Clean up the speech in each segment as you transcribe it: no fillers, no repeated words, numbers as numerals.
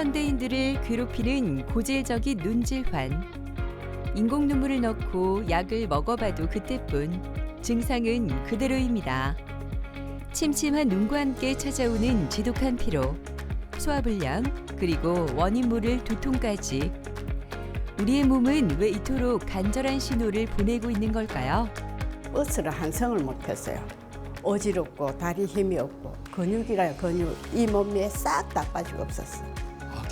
현대인들을 괴롭히는 고질적인 눈질환. 인공 눈물을 넣고 약을 먹어봐도 그때뿐. 증상은 그대로입니다. 침침한 눈과 함께 찾아오는 지독한 피로, 소화불량, 그리고 원인 모를 두통까지. 우리의 몸은 왜 이토록 간절한 신호를 보내고 있는 걸까요? 버스를 한성을 못했어요. 어지럽고 다리 힘이 없고 근육이라 근육 이 몸매에 싹 다 빠지고 없었어.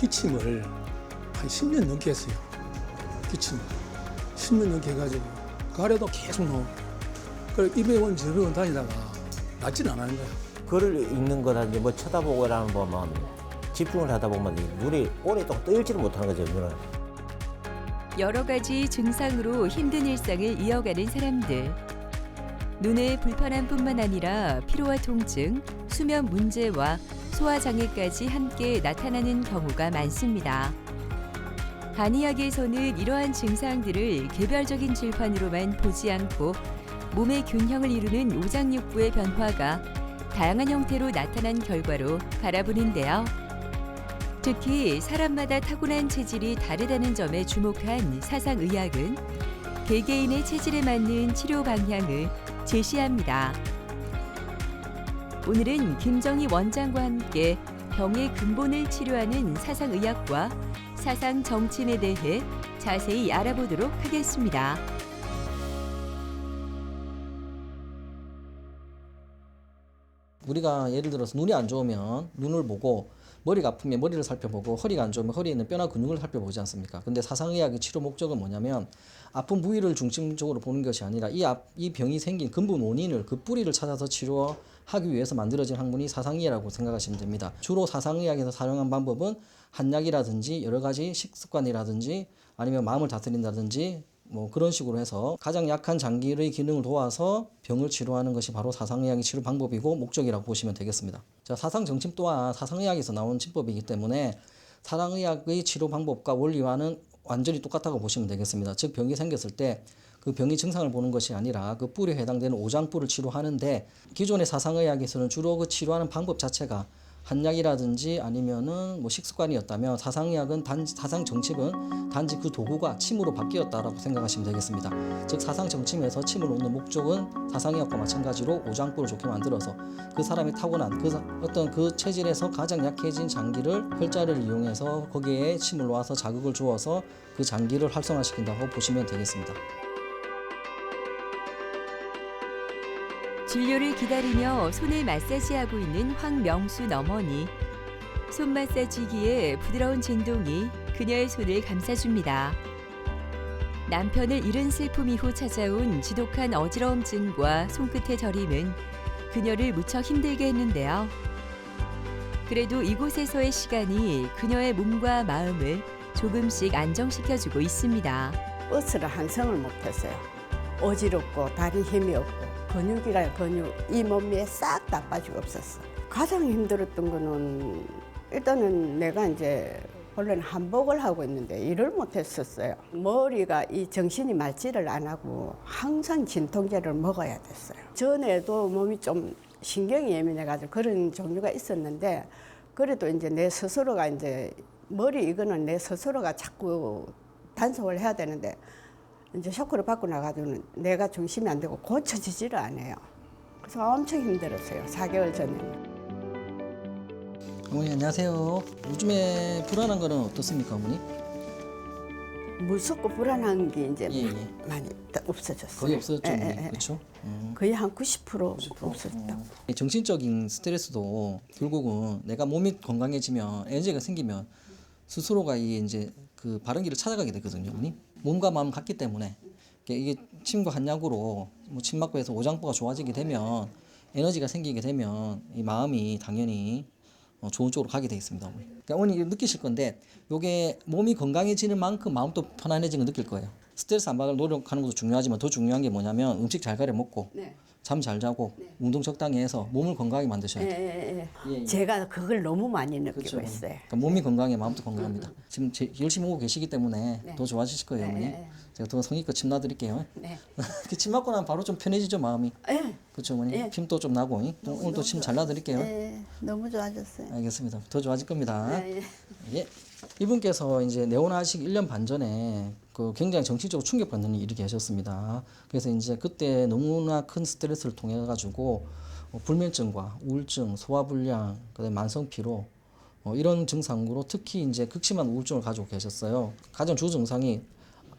기침을 한 10년 넘게 했어요. 기침을 10년 넘게 해가지고 가래도 계속 나오고 그래 이 병원 저 병원 다니다가 낫지는 않았는 거야. 글을 읽는 거라든지 뭐 쳐다보거나 보면 집중을 하다 보면 이 눈이 오랫동안 떠있지를 못하는 거죠. 눈을. 여러 가지 증상으로 힘든 일상을 이어가는 사람들. 눈의 불편함뿐만 아니라 피로와 통증, 수면 문제와 소화장애까지 함께 나타나는 경우가 많습니다. 한의학에서는 이러한 증상들을 개별적인 질환으로만 보지 않고 몸의 균형을 이루는 오장육부의 변화가 다양한 형태로 나타난 결과로 바라보는데요. 특히 사람마다 타고난 체질이 다르다는 점에 주목한 사상의학은 개개인의 체질에 맞는 치료 방향을 제시합니다. 오늘은 김정희 원장과 함께 병의 근본을 치료하는 사상의학과 사상정침에 대해 자세히 알아보도록 하겠습니다. 우리가 예를 들어서 눈이 안 좋으면 눈을 보고 머리가 아프면 머리를 살펴보고 허리가 안 좋으면 허리에 있는 뼈나 근육을 살펴보지 않습니까? 근데 사상의학의 치료 목적은 뭐냐면 아픈 부위를 중심적으로 보는 것이 아니라 이 병이 생긴 근본 원인을 그 뿌리를 찾아서 치료하기 위해서 만들어진 학문이 사상의학이라고 생각하시면 됩니다. 주로 사상의학에서 사용한 방법은 한약이라든지 여러 가지 식습관이라든지 아니면 마음을 다스린다든지 뭐 그런 식으로 해서 가장 약한 장기의 기능을 도와서 병을 치료하는 것이 바로 사상의학의 치료 방법이고 목적이라고 보시면 되겠습니다. 자, 사상정침 또한 사상의학에서 나온 치법이기 때문에 사상의학의 치료 방법과 원리와는 완전히 똑같다고 보시면 되겠습니다. 즉 병이 생겼을 때 그 병의 증상을 보는 것이 아니라 그 뿔에 해당되는 오장뿔을 치료하는데 기존의 사상의학에서는 주로 그 치료하는 방법 자체가 한약이라든지 아니면은 뭐 식습관이었다면 사상의학은 사상정침은 단지 그 도구가 침으로 바뀌었다라고 생각하시면 되겠습니다. 즉 사상정침에서 침을 놓는 목적은 사상의학과 마찬가지로 오장뿔을 좋게 만들어서 그 사람이 타고난 어떤 그 체질에서 가장 약해진 장기를 혈자를 이용해서 거기에 침을 놓아서 자극을 주어서 그 장기를 활성화시킨다고 보시면 되겠습니다. 진료를 기다리며 손을 마사지하고 있는 황명순 어머니. 손 마사지기의 부드러운 진동이 그녀의 손을 감싸줍니다. 남편을 잃은 슬픔 이후 찾아온 지독한 어지러움증과 손끝의 저림은 그녀를 무척 힘들게 했는데요. 그래도 이곳에서의 시간이 그녀의 몸과 마음을 조금씩 안정시켜주고 있습니다. 버스를 한성을 못했어요. 어지럽고 다리 힘이 없고 근육이라 근육 이 몸매에 싹 다 빠지고 없었어. 가장 힘들었던 거는 일단은 내가 이제 원래는 한복을 하고 있는데 일을 못했었어요. 머리가 이 정신이 맑지를 안 하고 항상 진통제를 먹어야 됐어요. 전에도 몸이 좀 신경이 예민해가지고 그런 종류가 있었는데 그래도 이제 내 스스로가 이제 머리 이거는 내 스스로가 자꾸 단속을 해야 되는데 이제 쇼크를 받고 나가지고는 내가 중심이 안 되고 고쳐지지를 않아요. 그래서 엄청 힘들었어요. 4개월 전에는. 어머니 안녕하세요. 요즘에 불안한 거는 어떻습니까, 어머니? 무섭고 불안한 게 이제 예. 많이 없어졌어요. 거의 없어졌죠, 예, 어머니. 예, 예. 그렇죠? 거의 한 90% 없어졌다고. 정신적인 스트레스도 결국은 내가 몸이 건강해지면 에너지가 생기면 스스로가 이제 그 바른 길을 찾아가게 되거든요, 어머니. 몸과 마음 같기 때문에 이게 침과 한약으로 뭐 침 맞고 해서 오장부가 좋아지게 되면 에너지가 생기게 되면 이 마음이 당연히 좋은 쪽으로 가게 돼 있습니다, 어머니. 그러니까 어머니 느끼실 건데 요게 몸이 건강해지는 만큼 마음도 편안해지는 걸 느낄 거예요. 스트레스 안 받을 노력하는 것도 중요하지만 더 중요한 게 뭐냐면 음식 잘 가려 먹고 네. 잠 잘 자고 운동 적당히 해서 몸을 건강하게 만드셔야 돼요. 예. 예, 예. 제가 그걸 너무 많이 느끼고 그렇죠. 있어요. 그러니까 몸이 건강해 마음도 건강합니다. 지금 열심히 오고 계시기 때문에 더 좋아지실 거예요, 어머니. 네. 제가 더 성의껏 침 놔드릴게요. 네. 침 맞고 나면 바로 좀 편해지죠, 마음이. 예. 그렇죠, 어머니. 예. 힘도 좀 나고. 오늘도 침 잘 놔드릴게요. 예. 너무 좋아졌어요. 알겠습니다. 더 좋아질 겁니다. 예. 예. 이분께서 이제 내원하시기 1년 반 전에 그 굉장히 정신적으로 충격받는 일이 계셨습니다. 그래서 이제 그때 너무나 큰 스트레스를 통해 가지고 불면증과 우울증, 소화불량, 그다음에 만성 피로 이런 증상으로 특히 이제 극심한 우울증을 가지고 계셨어요. 가장 주 증상이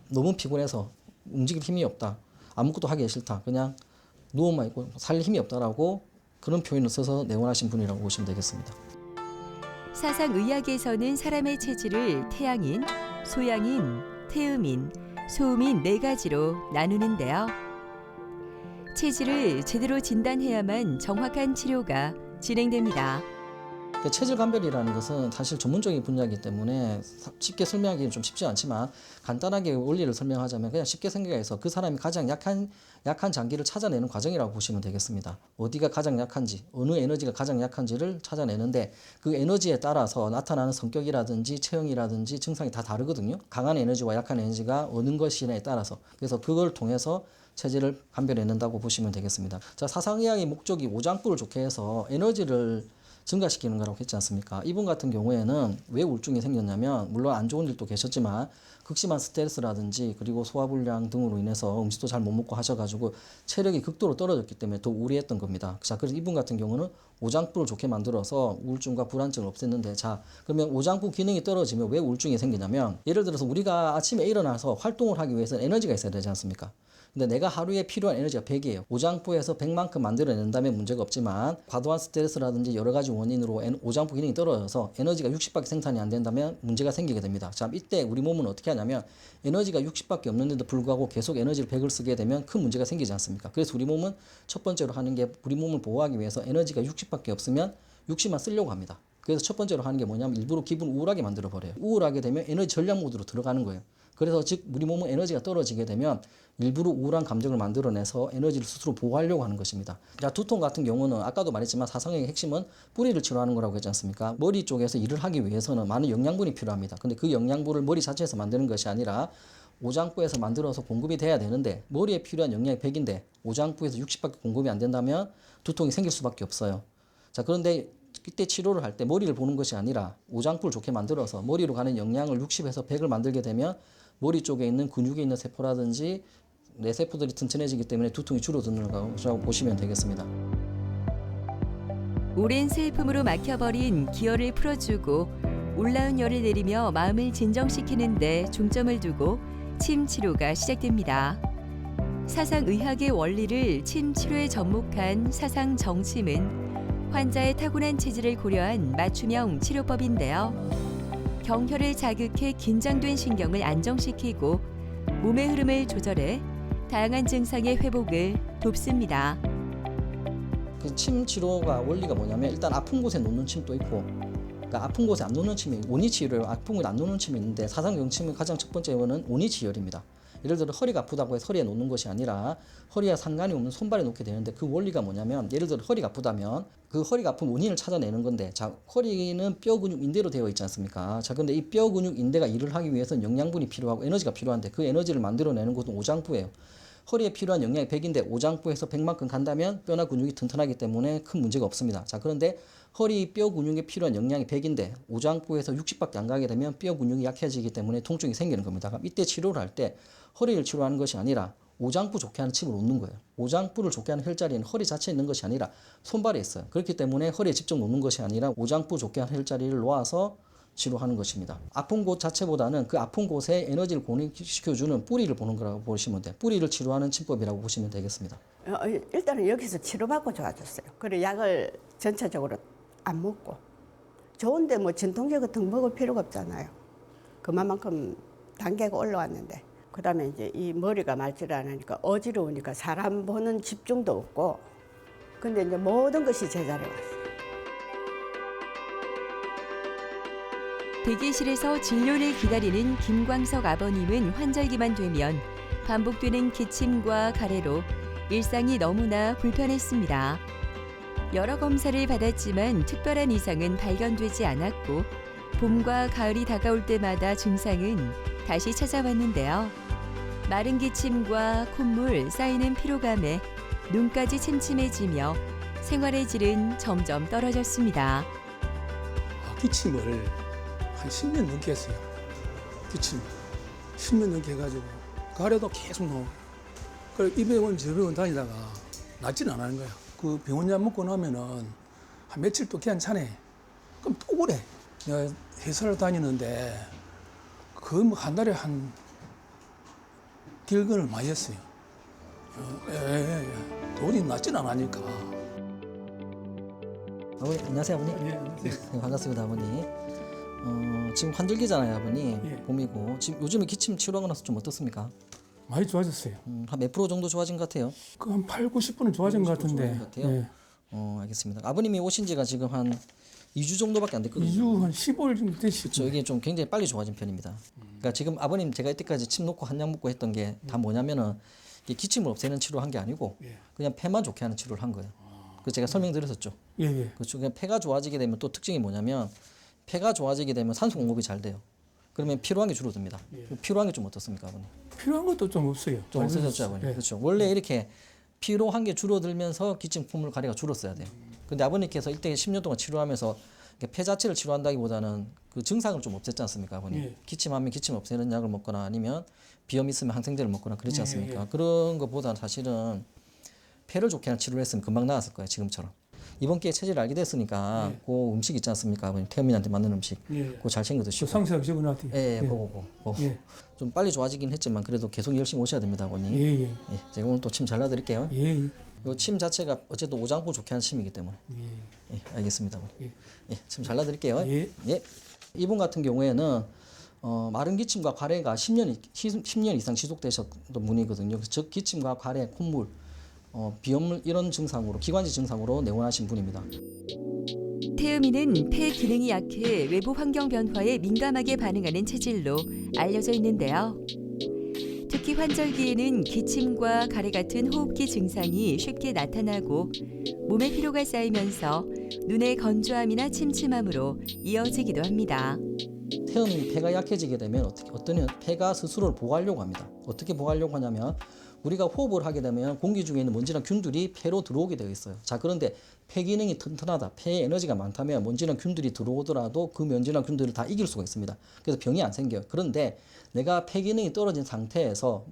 너무 피곤해서 움직일 힘이 없다. 아무것도 하기 싫다. 그냥 누워만 있고 살 힘이 없다라고 그런 표현을 써서 내원하신 분이라고 보시면 되겠습니다. 사상의학에서는 사람의 체질을 태양인, 소양인, 태음인, 소음인 네 가지로 나누는데요. 체질을 제대로 진단해야만 정확한 치료가 진행됩니다. 체질 감별이라는 것은 사실 전문적인 분야이기 때문에 쉽게 설명하기는 좀 쉽지 않지만 간단하게 원리를 설명하자면 그냥 쉽게 생각해서 그 사람이 가장 약한 장기를 찾아내는 과정이라고 보시면 되겠습니다. 어디가 가장 약한지, 어느 에너지가 가장 약한지를 찾아내는데 그 에너지에 따라서 나타나는 성격이라든지 체형이라든지 증상이 다 다르거든요. 강한 에너지와 약한 에너지가 어느 것이냐에 따라서. 그래서 그걸 통해서 체질을 감별해낸다고 보시면 되겠습니다. 자, 사상의학의 목적이 오장부를 좋게 해서 에너지를 증가시키는 거라고 했지 않습니까? 이분 같은 경우에는 왜 우울증이 생겼냐면 물론 안 좋은 일도 계셨지만 극심한 스트레스라든지 그리고 소화불량 등으로 인해서 음식도 잘 못 먹고 하셔가지고 체력이 극도로 떨어졌기 때문에 더 우울했던 겁니다. 자, 그래서 이분 같은 경우는 오장부를 좋게 만들어서 우울증과 불안증을 없앴는데 자, 그러면 오장부 기능이 떨어지면 왜 우울증이 생기냐면 예를 들어서 우리가 아침에 일어나서 활동을 하기 위해서는 에너지가 있어야 되지 않습니까? 근데 내가 하루에 필요한 에너지가 100이에요. 오장부에서 100만큼 만들어낸다면 문제가 없지만 과도한 스트레스라든지 여러 가지 원인으로 오장부 기능이 떨어져서 에너지가 60밖에 생산이 안 된다면 문제가 생기게 됩니다. 자, 이때 우리 몸은 어떻게 하냐면 에너지가 60밖에 없는데도 불구하고 계속 에너지를 100을 쓰게 되면 큰 문제가 생기지 않습니까? 그래서 우리 몸은 첫 번째로 하는 게 우리 몸을 보호하기 위해서 에너지가 60밖에 없으면 60만 쓰려고 합니다. 그래서 첫 번째로 하는 게 뭐냐면 일부러 기분 우울하게 만들어 버려요. 우울하게 되면 에너지 전략 모드로 들어가는 거예요. 그래서 즉 우리 몸은 에너지가 떨어지게 되면 일부러 우울한 감정을 만들어내서 에너지를 스스로 보호하려고 하는 것입니다. 자, 두통 같은 경우는 아까도 말했지만 사상의 핵심은 뿌리를 치료하는 거라고 했지 않습니까? 머리 쪽에서 일을 하기 위해서는 많은 영양분이 필요합니다. 근데 그 영양분을 머리 자체에서 만드는 것이 아니라 오장부에서 만들어서 공급이 돼야 되는데 머리에 필요한 영양이 100인데 오장부에서 60밖에 공급이 안 된다면 두통이 생길 수밖에 없어요. 자, 그런데 이때 치료를 할 때 머리를 보는 것이 아니라 오장부를 좋게 만들어서 머리로 가는 영양을 60에서 100을 만들게 되면 머리 쪽에 있는 근육에 있는 세포라든지 뇌세포들이 튼튼해지기 때문에 두통이 줄어드는 거라고 보시면 되겠습니다. 오랜 슬픔으로 막혀버린 기혈을 풀어주고 올라온 열을 내리며 마음을 진정시키는 데 중점을 두고 침 치료가 시작됩니다. 사상의학의 원리를 침 치료에 접목한 사상정침은 환자의 타고난 체질을 고려한 맞춤형 치료법인데요. 경혈을 자극해 긴장된 신경을 안정시키고 몸의 흐름을 조절해 다양한 증상의 회복을 돕습니다. 그 침 치료가 원리가 뭐냐면 일단 아픈 곳에 놓는 침도 있고 그러니까 아픈 곳에 안 놓는 침이 원위치열이에요. 아픈 곳에 안 놓는 침이 있는데 사상정침의 가장 첫 번째 원은 원위치열입니다. 예를 들어 허리가 아프다고 해서 허리에 놓는 것이 아니라 허리와 상관이 없는 손발에 놓게 되는데 그 원리가 뭐냐면 예를 들어 허리가 아프다면 그 허리가 아픈 원인을 찾아내는 건데 자, 허리는 뼈 근육 인대로 되어 있지 않습니까? 자, 근데 이 뼈 근육 인대가 일을 하기 위해서는 영양분이 필요하고 에너지가 필요한데 그 에너지를 만들어내는 것은 오장부예요. 허리에 필요한 영양이 100인데 오장부에서 100만큼 간다면 뼈나 근육이 튼튼하기 때문에 큰 문제가 없습니다. 자, 그런데 허리 뼈 근육에 필요한 영양이 100인데 오장부에서 60밖에 안 가게 되면 뼈 근육이 약해지기 때문에 통증이 생기는 겁니다. 그럼 이때 치료를 할 때 허리를 치료하는 것이 아니라 오장부 좋게 하는 침을 놓는 거예요. 오장부를 좋게 하는 혈자리는 허리 자체에 있는 것이 아니라 손발에 있어요. 그렇기 때문에 허리에 직접 놓는 것이 아니라 오장부 좋게 하는 혈자리를 놓아서 치료하는 것입니다. 아픈 곳 자체보다는 그 아픈 곳에 에너지를 공급시켜주는 뿌리를 보는 거라고 보시면 돼요. 뿌리를 치료하는 침법이라고 보시면 되겠습니다. 일단은 여기서 치료받고 좋아졌어요. 그리고 약을 전체적으로 안 먹고 좋은데 뭐 진통제 같은 거 먹을 필요가 없잖아요. 그만큼 단계가 올라왔는데 그다음에 이제 이 머리가 맑지를 않으니까 어지러우니까 사람 보는 집중도 없고 근데 이제 모든 것이 제자리에 왔어요. 대기실에서 진료를 기다리는 김광석 아버님은 환절기만 되면 반복되는 기침과 가래로 일상이 너무나 불편했습니다. 여러 검사를 받았지만 특별한 이상은 발견되지 않았고 봄과 가을이 다가올 때마다 증상은 다시 찾아왔는데요. 마른 기침과 콧물, 쌓이는 피로감에 눈까지 침침해지며 생활의 질은 점점 떨어졌습니다. 기침을 한 10년 넘게 했어요. 기침 10년 넘게 해가지고 가래도 계속 나오고 그래 이 병원 저 병원 다니다가 낫지는 않는 거야. 그 병원약 먹고 나면은 한 며칠 또 괜찮아. 그럼 또 그래. 내가 회사를 다니는데 그 뭐 한 달에 한 길근을 많이 했어요. 도저히 낫지는 않으니까. 아버님 안녕하세요 아버님. 예, 안녕하세요. 네, 반갑습니다 아버님. 지금 환절기잖아요 아버님. 예. 봄이고 지금 요즘에 기침 치료하고 나서 좀 어떻습니까? 많이 좋아졌어요. 한 몇 프로 정도 좋아진 것 같아요? 그 한 8, 90%는 좋아진 것 같은데. 좋아진 것 같아요? 예. 알겠습니다. 아버님이 오신 지가 지금 한 2주 정도밖에 안 됐거든요. 2주 한 15일 정도 됐어요. 그렇죠. 이게 좀 굉장히 빨리 좋아진 편입니다. 그러니까 지금 아버님 제가 이때까지 침 놓고 한약 먹고 했던 게 다 뭐냐면은 이게 기침을 없애는 치료한 게 아니고 예. 그냥 폐만 좋게 하는 치료를 한 거예요. 그 제가 설명드렸었죠. 예, 예. 그렇죠. 그냥 폐가 좋아지게 되면 또 특징이 뭐냐면 폐가 좋아지게 되면 산소 공급이 잘 돼요. 그러면 피로한 게 줄어듭니다. 피로한 게 좀 어떻습니까, 아버님? 필요한 것도 좀 없어요. 좀 없어졌죠, 아버님. 예. 그렇죠. 원래 이렇게 피로한 게 줄어들면서 기침, 콧물, 가래가 줄었어야 돼요. 근데 아버님께서 일대 10년 동안 치료하면서 폐 자체를 치료한다기보다는 그 증상을 좀 없앴지 않습니까, 아버님? 예. 기침하면 기침 없애는 약을 먹거나 아니면 비염 있으면 항생제를 먹거나 그렇지 예, 않습니까? 예. 그런 것보다는 사실은 폐를 좋게 하는 치료를 했으면 금방 나았을 거예요, 지금처럼. 이번 기회에 체질을 알게 됐으니까 그 음식 있지 않습니까, 아버님? 태어민한테 맞는 음식. 예. 그거 잘 챙겨 그 드시고. 상세하게 적어놨대요. 예, 보고. 예. 좀 빨리 좋아지긴 했지만 그래도 계속 열심히 오셔야 됩니다, 아버님. 예, 예. 예, 제가 오늘 또 침 잘라드릴게요. 예, 예. 이 침 자체가 어쨌든 오장포 좋게 하는 침이기 때문에. 예. 예, 알겠습니다, 아버님. 예. 예, 침 잘라드릴게요. 예. 이분 같은 경우에는 마른 기침과 가래가 10년 이상 지속되셨던 분이거든요. 즉 기침과 가래, 콧물, 비염 이런 증상으로 기관지 증상으로 내원하신 분입니다. 태음인은 폐 기능이 약해 외부 환경 변화에 민감하게 반응하는 체질로 알려져 있는데요. 특히 환절기에는 기침과 가래 같은 호흡기 증상이 쉽게 나타나고 몸에 피로가 쌓이면서 눈의 건조함이나 침침함으로 이어지기도 합니다. 태음이 폐가 약해지게 되면 어떤 폐가 스스로를 보호하려고 합니다. 어떻게 보호하려고 하냐면 우리가 호흡을 하게 되면 공기 중에 있는 먼지나 균들이 폐로 들어오게 되어 있어요. 자, 그런데 폐 기능이 튼튼하다, 폐에 에너지가 많다면 먼지나 균들이 들어오더라도 그 먼지나 균들을 다 이길 수가 있습니다. 그래서 병이 안 생겨요. 그런데 내가 폐 기능이 떨어진 상태에서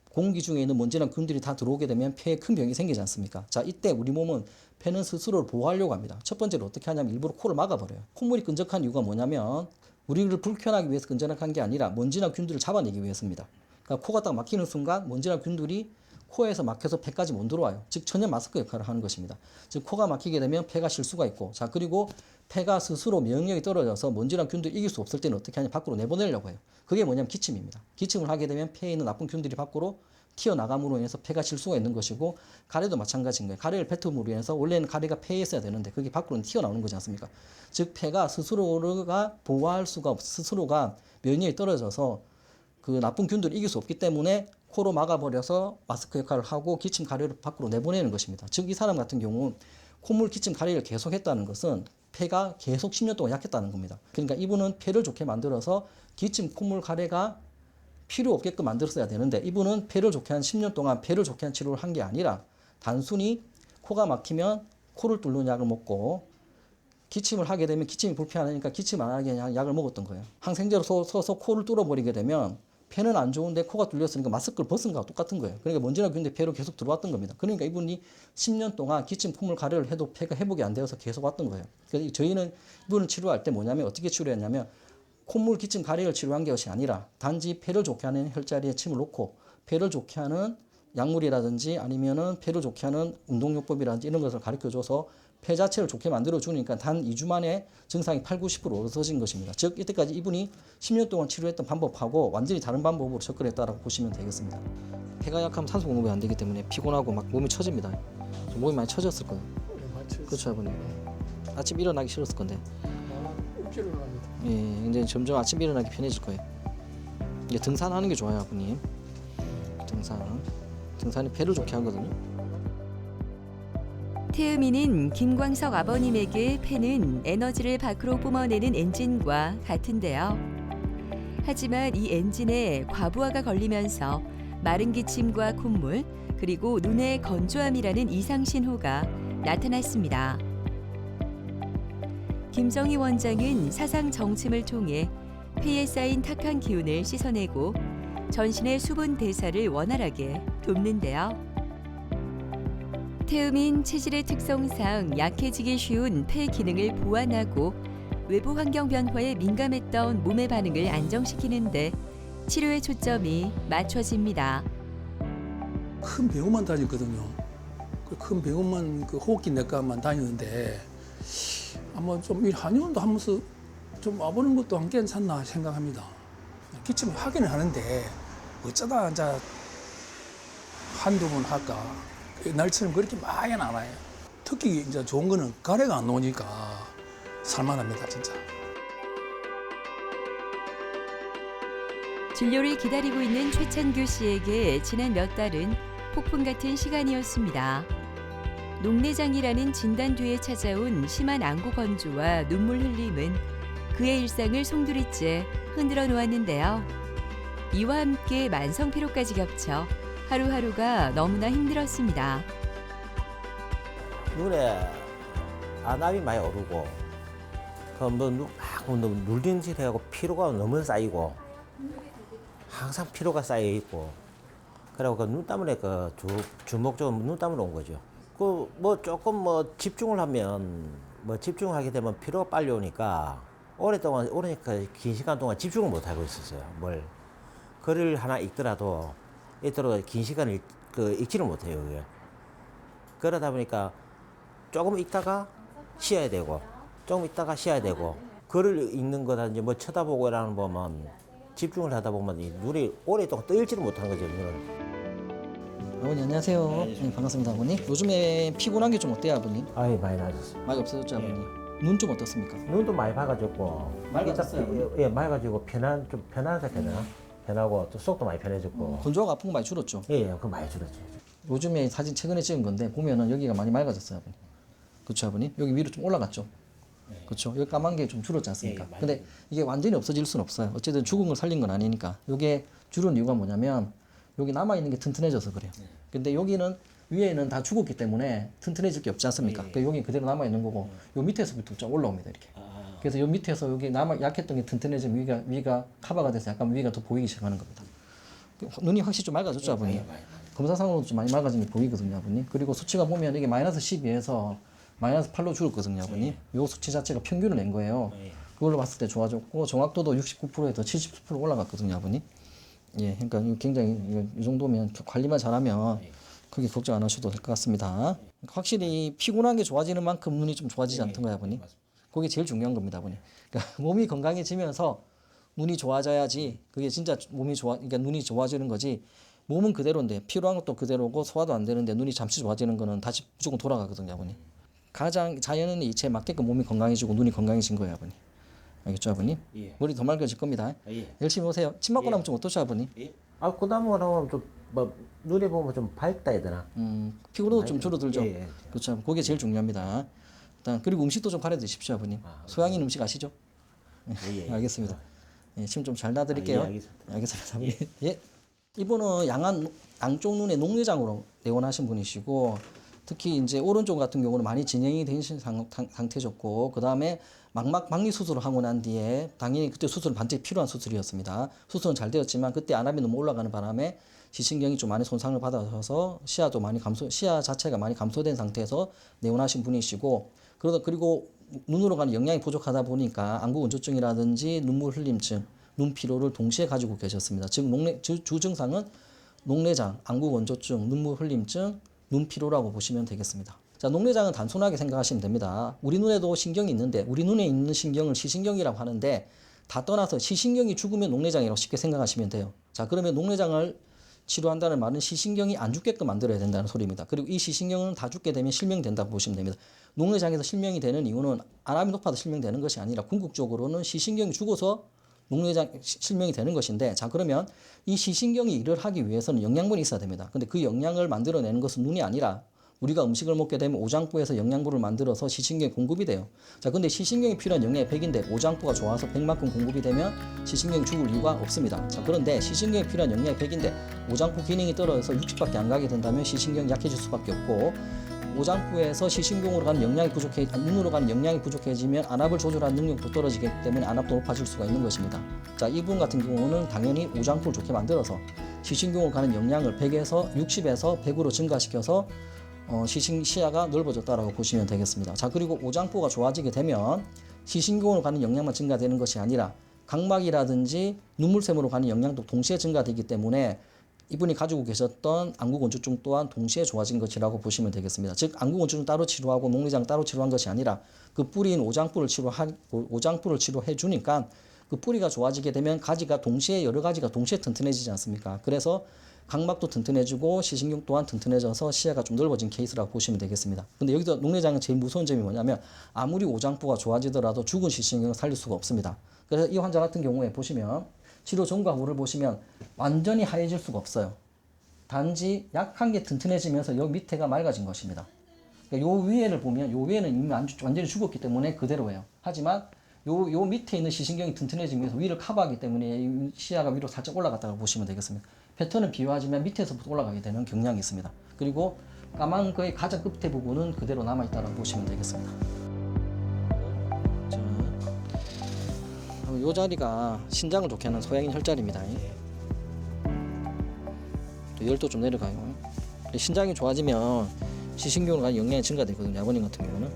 공기 중에 있는 먼지나 균들이 다 들어오게 되면 폐에 큰 병이 생기지 않습니까? 자, 이때 우리 몸은 폐는 스스로를 보호하려고 합니다. 첫 번째로 어떻게 하냐면 일부러 코를 막아버려요. 콧물이 끈적한 이유가 뭐냐면 우리를 불쾌하기 위해서 끈적한 게 아니라 먼지나 균들을 잡아내기 위해서입니다. 그러니까 코가 딱 막히는 순간 먼지나 균들이 코에서 막혀서 폐까지 못 들어와요. 즉 천연 마스크 역할을 하는 것입니다. 즉 코가 막히게 되면 폐가 쉴 수가 있고, 자 그리고 폐가 스스로 면역력이 떨어져서 먼지나 균들을 이길 수 없을 때는 어떻게 하냐, 밖으로 내보내려고 해요. 그게 뭐냐면 기침입니다. 기침을 하게 되면 폐에 있는 나쁜 균들이 밖으로 튀어나감으로 인해서 폐가 쉴 수가 있는 것이고, 가래도 마찬가지인 거예요. 가래를 뱉음으로 인해서 원래는 가래가 폐에 있어야 되는데 그게 밖으로 튀어나오는 거지 않습니까? 즉 폐가 스스로가 보호할 수가 없, 스스로가 면역력이 떨어져서 그 나쁜 균들을 이길 수 없기 때문에 코로 막아버려서 마스크 역할을 하고 기침 가래를 밖으로 내보내는 것입니다. 즉 이 사람 같은 경우 콧물 기침 가래를 계속 했다는 것은 폐가 계속 10년 동안 약했다는 겁니다. 그러니까 이분은 폐를 좋게 만들어서 기침 콧물 가래가 필요 없게끔 만들었어야 되는데 이분은 폐를 좋게 한 10년 동안 폐를 좋게 한 치료를 한 게 아니라 단순히 코가 막히면 코를 뚫는 약을 먹고 기침을 하게 되면 기침이 불편하니까 기침 안 하게 약을 먹었던 거예요. 항생제로 써서 코를 뚫어버리게 되면 폐는 안 좋은데 코가 뚫렸으니까 마스크를 벗은 거와 똑같은 거예요. 그러니까 먼지나 균들이 폐로 계속 들어왔던 겁니다. 그러니까 이분이 10년 동안 기침, 콧물, 가래를 해도 폐가 회복이 안 되어서 계속 왔던 거예요. 그래서 저희는 이분을 치료할 때 뭐냐면 어떻게 치료했냐면 콧물, 기침, 가래를 치료한 것이 아니라 단지 폐를 좋게 하는 혈자리에 침을 놓고 폐를 좋게 하는 약물이라든지 아니면은 폐를 좋게 하는 운동요법이라든지 이런 것을 가르쳐줘서 폐 자체를 좋게 만들어주니까 단 2주 만에 증상이 8, 90% 없어진 것입니다. 즉 이때까지 이분이 10년 동안 치료했던 방법하고 완전히 다른 방법으로 접근했다라고 보시면 되겠습니다. 폐가 약하면 산소 공급이 안 되기 때문에 피곤하고 막 몸이 처집니다. 몸이 많이 처졌을 거예요. 그렇죠, 아버님. 아침 일어나기 싫었을 건데. 억지로 합니다. 예, 이제 점점 아침 일어나기 편해질 거예요. 이제 등산하는 게 좋아요, 아버님. 등산이 폐를 좋게 하거든요. 태음이는 김광석 아버님에게 폐는 에너지를 밖으로 뿜어내는 엔진과 같은데요. 하지만 이 엔진에 과부하가 걸리면서 마른 기침과 콧물, 그리고 눈의 건조함이라는 이상 신호가 나타났습니다. 김정희 원장은 사상 정침을 통해 폐에 쌓인 탁한 기운을 씻어내고 전신의 수분 대사를 원활하게 돕는데요. 태음인 체질의 특성상 약해지기 쉬운 폐 기능을 보완하고 외부 환경 변화에 민감했던 몸의 반응을 안정시키는데 치료의 초점이 맞춰집니다. 큰 병원만 다녔거든요. 그 큰 병원만 그 호흡기 내과만 다녔는데 아마 좀 이 한의원도 하면서 좀 와보는 것도 안 괜찮나 생각합니다. 기침을 하기는 하는데 어쩌다 이제 한두 번 할까. 날처럼 그렇게 많이는 안 와요. 특히 이제 좋은 거는 가래가 안 나오니까 살만합니다, 진짜. 진료를 기다리고 있는 최찬규 씨에게 지난 몇 달은 폭풍 같은 시간이었습니다. 녹내장이라는 진단 뒤에 찾아온 심한 안구 건조와 눈물 흘림은 그의 일상을 송두리째 흔들어 놓았는데요. 이와 함께 만성 피로까지 겹쳐 하루하루가 너무나 힘들었습니다. 눈에 안압이 많이 오르고 눌린 짓 해갖고 피로가 너무 쌓이고 항상 피로가 쌓여 있고 그리고 그 눈 때문에 그 주목적으로 눈 때문에 온 거죠. 그 뭐 조금 뭐 집중을 하면 뭐 집중하게 되면 피로가 빨리 오니까 오래동안 오르니까 긴 시간 동안 집중을 못 하고 있었어요. 뭘 글을 하나 읽더라도 긴 시간을 읽지를 못해요. 그게. 그러다 보니까 조금 읽다가 쉬어야 되고 조금 읽다가 쉬어야 되고 글을 읽는 거라든지 뭐 쳐다보고 이러는 보면 집중을 하다 보면 이 눈이 오랫동안 떠있지를 못하는 거죠. 눈을. 아버님 안녕하세요. 네, 반갑습니다 아버님. 요즘에 피곤한 게 좀 어때요 아버님? 아이 많이 나아졌어요. 많이 없어졌죠 아버님? 눈 좀 어떻습니까? 눈도 많이 밝아졌고 맑아졌어요? 예, 맑아지고 좀 편안하다 해야 되나? 편하고 또 속도 많이 편해졌고 건조하고 아픈 거 많이 줄었죠? 예, 그거 많이 줄었죠. 요즘에 사진 최근에 찍은 건데 보면은 여기가 많이 맑아졌어요 아버님. 그렇죠 아버님? 여기 위로 좀 올라갔죠? 그렇죠. 여기 까만 게 좀 줄었지 않습니까? 예, 근데 이게 완전히 없어질 수는 없어요. 어쨌든 죽은 걸 살린 건 아니니까. 이게 줄은 이유가 뭐냐면 여기 남아 있는 게 튼튼해져서 그래요. 근데 여기는 위에는 다 죽었기 때문에 튼튼해질 게 없지 않습니까? 그러니까 여기 그대로 남아 있는 거고 요 밑에서부터 좀 올라옵니다 이렇게. 그래서 요 밑에서 여기 남아 약했던 게 튼튼해지면 위가 커버가 돼서 약간 위가 더 보이기 시작하는 겁니다. 눈이 확실히 좀 맑아졌죠 아버님? 검사상으로도 좀 많이 맑아진 게 보이거든요 아버님. 그리고 수치가 보면 이게 마이너스 12에서 마이너스 8로 줄었거든요 아버님. 요 수치 자체가 평균을 낸 거예요. 그걸로 봤을 때 좋아졌고 정확도도 69%에서 70% 올라갔거든요 아버님. 예, 그러니까 굉장히 이 정도면 관리만 잘하면 크게 걱정 안 하셔도 될 것 같습니다. 확실히 피곤한 게 좋아지는 만큼 눈이 좀 좋아지지 않던가요 아버님? 그게 제일 중요한 겁니다 아버님. 그러니까 몸이 건강해지면서 눈이 좋아져야지 그게 진짜 그러니까 눈이 좋아지는 거지. 몸은 그대로인데 피로한 것도 그대로고 소화도 안 되는데 눈이 잠시 좋아지는 거는 다시 무조건 돌아가거든요 아버님. 가장 자연의 이치에 맞게끔 몸이 건강해지고 눈이 건강해진 거예요 아버님. 알겠죠 아버님? 예. 머리 더 맑아질 겁니다. 예. 열심히 오세요. 침 맞고 나면 좀 어떠셔 아버님? 아, 그다음에 나오면 좀뭐 눈에 보면 좀 밝다 해야 되나? 피로도 좀 줄어들죠. 예, 예. 그렇죠. 그게 제일 중요합니다. 일단 그리고 음식도 좀 가려 드십시오 아버님. 소양인 음식 아시죠? 예, 예. 알겠습니다. 예, 침 좀 잘 놔드릴게요. 예, 알겠습니다. 알겠습니다. 아버님. 예. 이분은 양쪽 눈에 녹내장으로 내원하신 분이시고 특히 이제 오른쪽 같은 경우는 많이 진행이 된 상태셨고 그 다음에 망리 수술을 하고 난 뒤에 당연히 그때 수술은 반드시 필요한 수술이었습니다. 수술은 잘 되었지만 그때 안압이 너무 올라가는 바람에 시신경이 좀 많이 손상을 받아서 시야 자체가 많이 감소된 상태에서 내원하신 분이시고 그리고 눈으로 가는 영양이 부족하다 보니까 안구 건조증이라든지 눈물 흘림증, 눈 피로를 동시에 가지고 계셨습니다. 즉 주 증상은 녹내장, 안구 건조증, 눈물 흘림증, 눈 피로라고 보시면 되겠습니다. 자, 녹내장은 단순하게 생각하시면 됩니다. 우리 눈에도 신경이 있는데 우리 눈에 있는 신경을 시신경이라고 하는데 다 떠나서 시신경이 죽으면 녹내장이라고 쉽게 생각하시면 돼요. 자, 그러면 녹내장을 치료한다는 말은 시신경이 안 죽게끔 만들어야 된다는 소리입니다. 그리고 이 시신경은 다 죽게 되면 실명된다고 보시면 됩니다. 녹내장에서 실명이 되는 이유는 안압이 높아도 실명되는 것이 아니라 궁극적으로는 시신경이 죽어서 녹내장 실명이 되는 것인데 자 그러면 이 시신경이 일을 하기 위해서는 영양분이 있어야 됩니다. 근데 그 영양을 만들어내는 것은 눈이 아니라 우리가 음식을 먹게 되면 오장부에서 영양분을 만들어서 시신경에 공급이 돼요. 자, 근데 시신경에 필요한 영양이 100인데 오장부가 좋아서 100만큼 공급이 되면 시신경이 죽을 이유가 없습니다. 자, 그런데 시신경에 필요한 영양이 100인데 오장부 기능이 떨어져서 60밖에 안 가게 된다면 시신경이 약해질 수밖에 없고, 오장부에서 시신경으로 가는 영양이 눈으로 가는 영양이 부족해지면 안압을 조절하는 능력도 떨어지기 때문에 안압도 높아질 수가 있는 것입니다. 자, 이 부분 같은 경우는 당연히 오장부를 좋게 만들어서 시신경으로 가는 영양을 100에서 60에서 100으로 증가시켜서 시야가 넓어졌다라고 보시면 되겠습니다. 자, 그리고 오장부가 좋아지게 되면 시신경으로 가는 영양만 증가되는 것이 아니라 각막이라든지 눈물샘으로 가는 영양도 동시에 증가되기 때문에 이분이 가지고 계셨던 안구건조증 또한 동시에 좋아진 것이라고 보시면 되겠습니다. 즉 안구건조증 따로 치료하고 녹내장 따로 치료한 것이 아니라 그 뿌리인 오장부를 치료해 주니까 그 뿌리가 좋아지게 되면 가지가 동시에 여러 가지가 동시에 튼튼해지지 않습니까? 그래서 각막도 튼튼해지고 시신경 또한 튼튼해져서 시야가 좀 넓어진 케이스라고 보시면 되겠습니다. 근데 여기서 녹내장의 제일 무서운 점이 뭐냐면 아무리 오장부가 좋아지더라도 죽은 시신경을 살릴 수가 없습니다. 그래서 이 환자 같은 경우에 보시면 치료 전과 후를 보시면 완전히 하얘질 수가 없어요. 단지 약한 게 튼튼해지면서 여기 밑에가 맑아진 것입니다. 그러니까 요 위에를 보면 요 위에는 이미 완전히 죽었기 때문에 그대로예요. 하지만 요 밑에 있는 시신경이 튼튼해지면서 위를 커버하기 때문에 시야가 위로 살짝 올라갔다고 보시면 되겠습니다. 패턴은 비유하지만 밑에서부터 올라가게 되는 경향이 있습니다. 그리고 까만 거의 가장 끝에 부분은 그대로 남아있다고 보시면 되겠습니다. 자, 이 자리가 신장을 좋게 하는 소양인 혈자리입니다. 열도 좀 내려가요. 신장이 좋아지면 시신경으로 가는 영양이 증가되거든요. 아버님 같은 경우는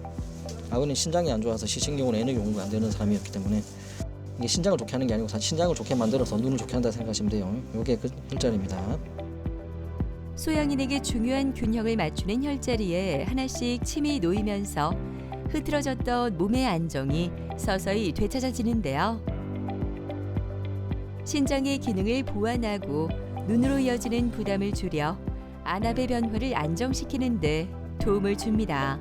아버님 신장이 안 좋아서 시신경으로 에너지 공급이 안 되는 사람이었기 때문에 이게 신장을 좋게 하는 게 아니고 신장을 좋게 만들어서 눈을 좋게 한다 생각하시면 돼요. 이게 그 혈자리입니다. 소양인에게 중요한 균형을 맞추는 혈자리에 하나씩 침이 놓이면서 흐트러졌던 몸의 안정이 서서히 되찾아지는데요. 신장의 기능을 보완하고 눈으로 이어지는 부담을 줄여 안압의 변화를 안정시키는 데 도움을 줍니다.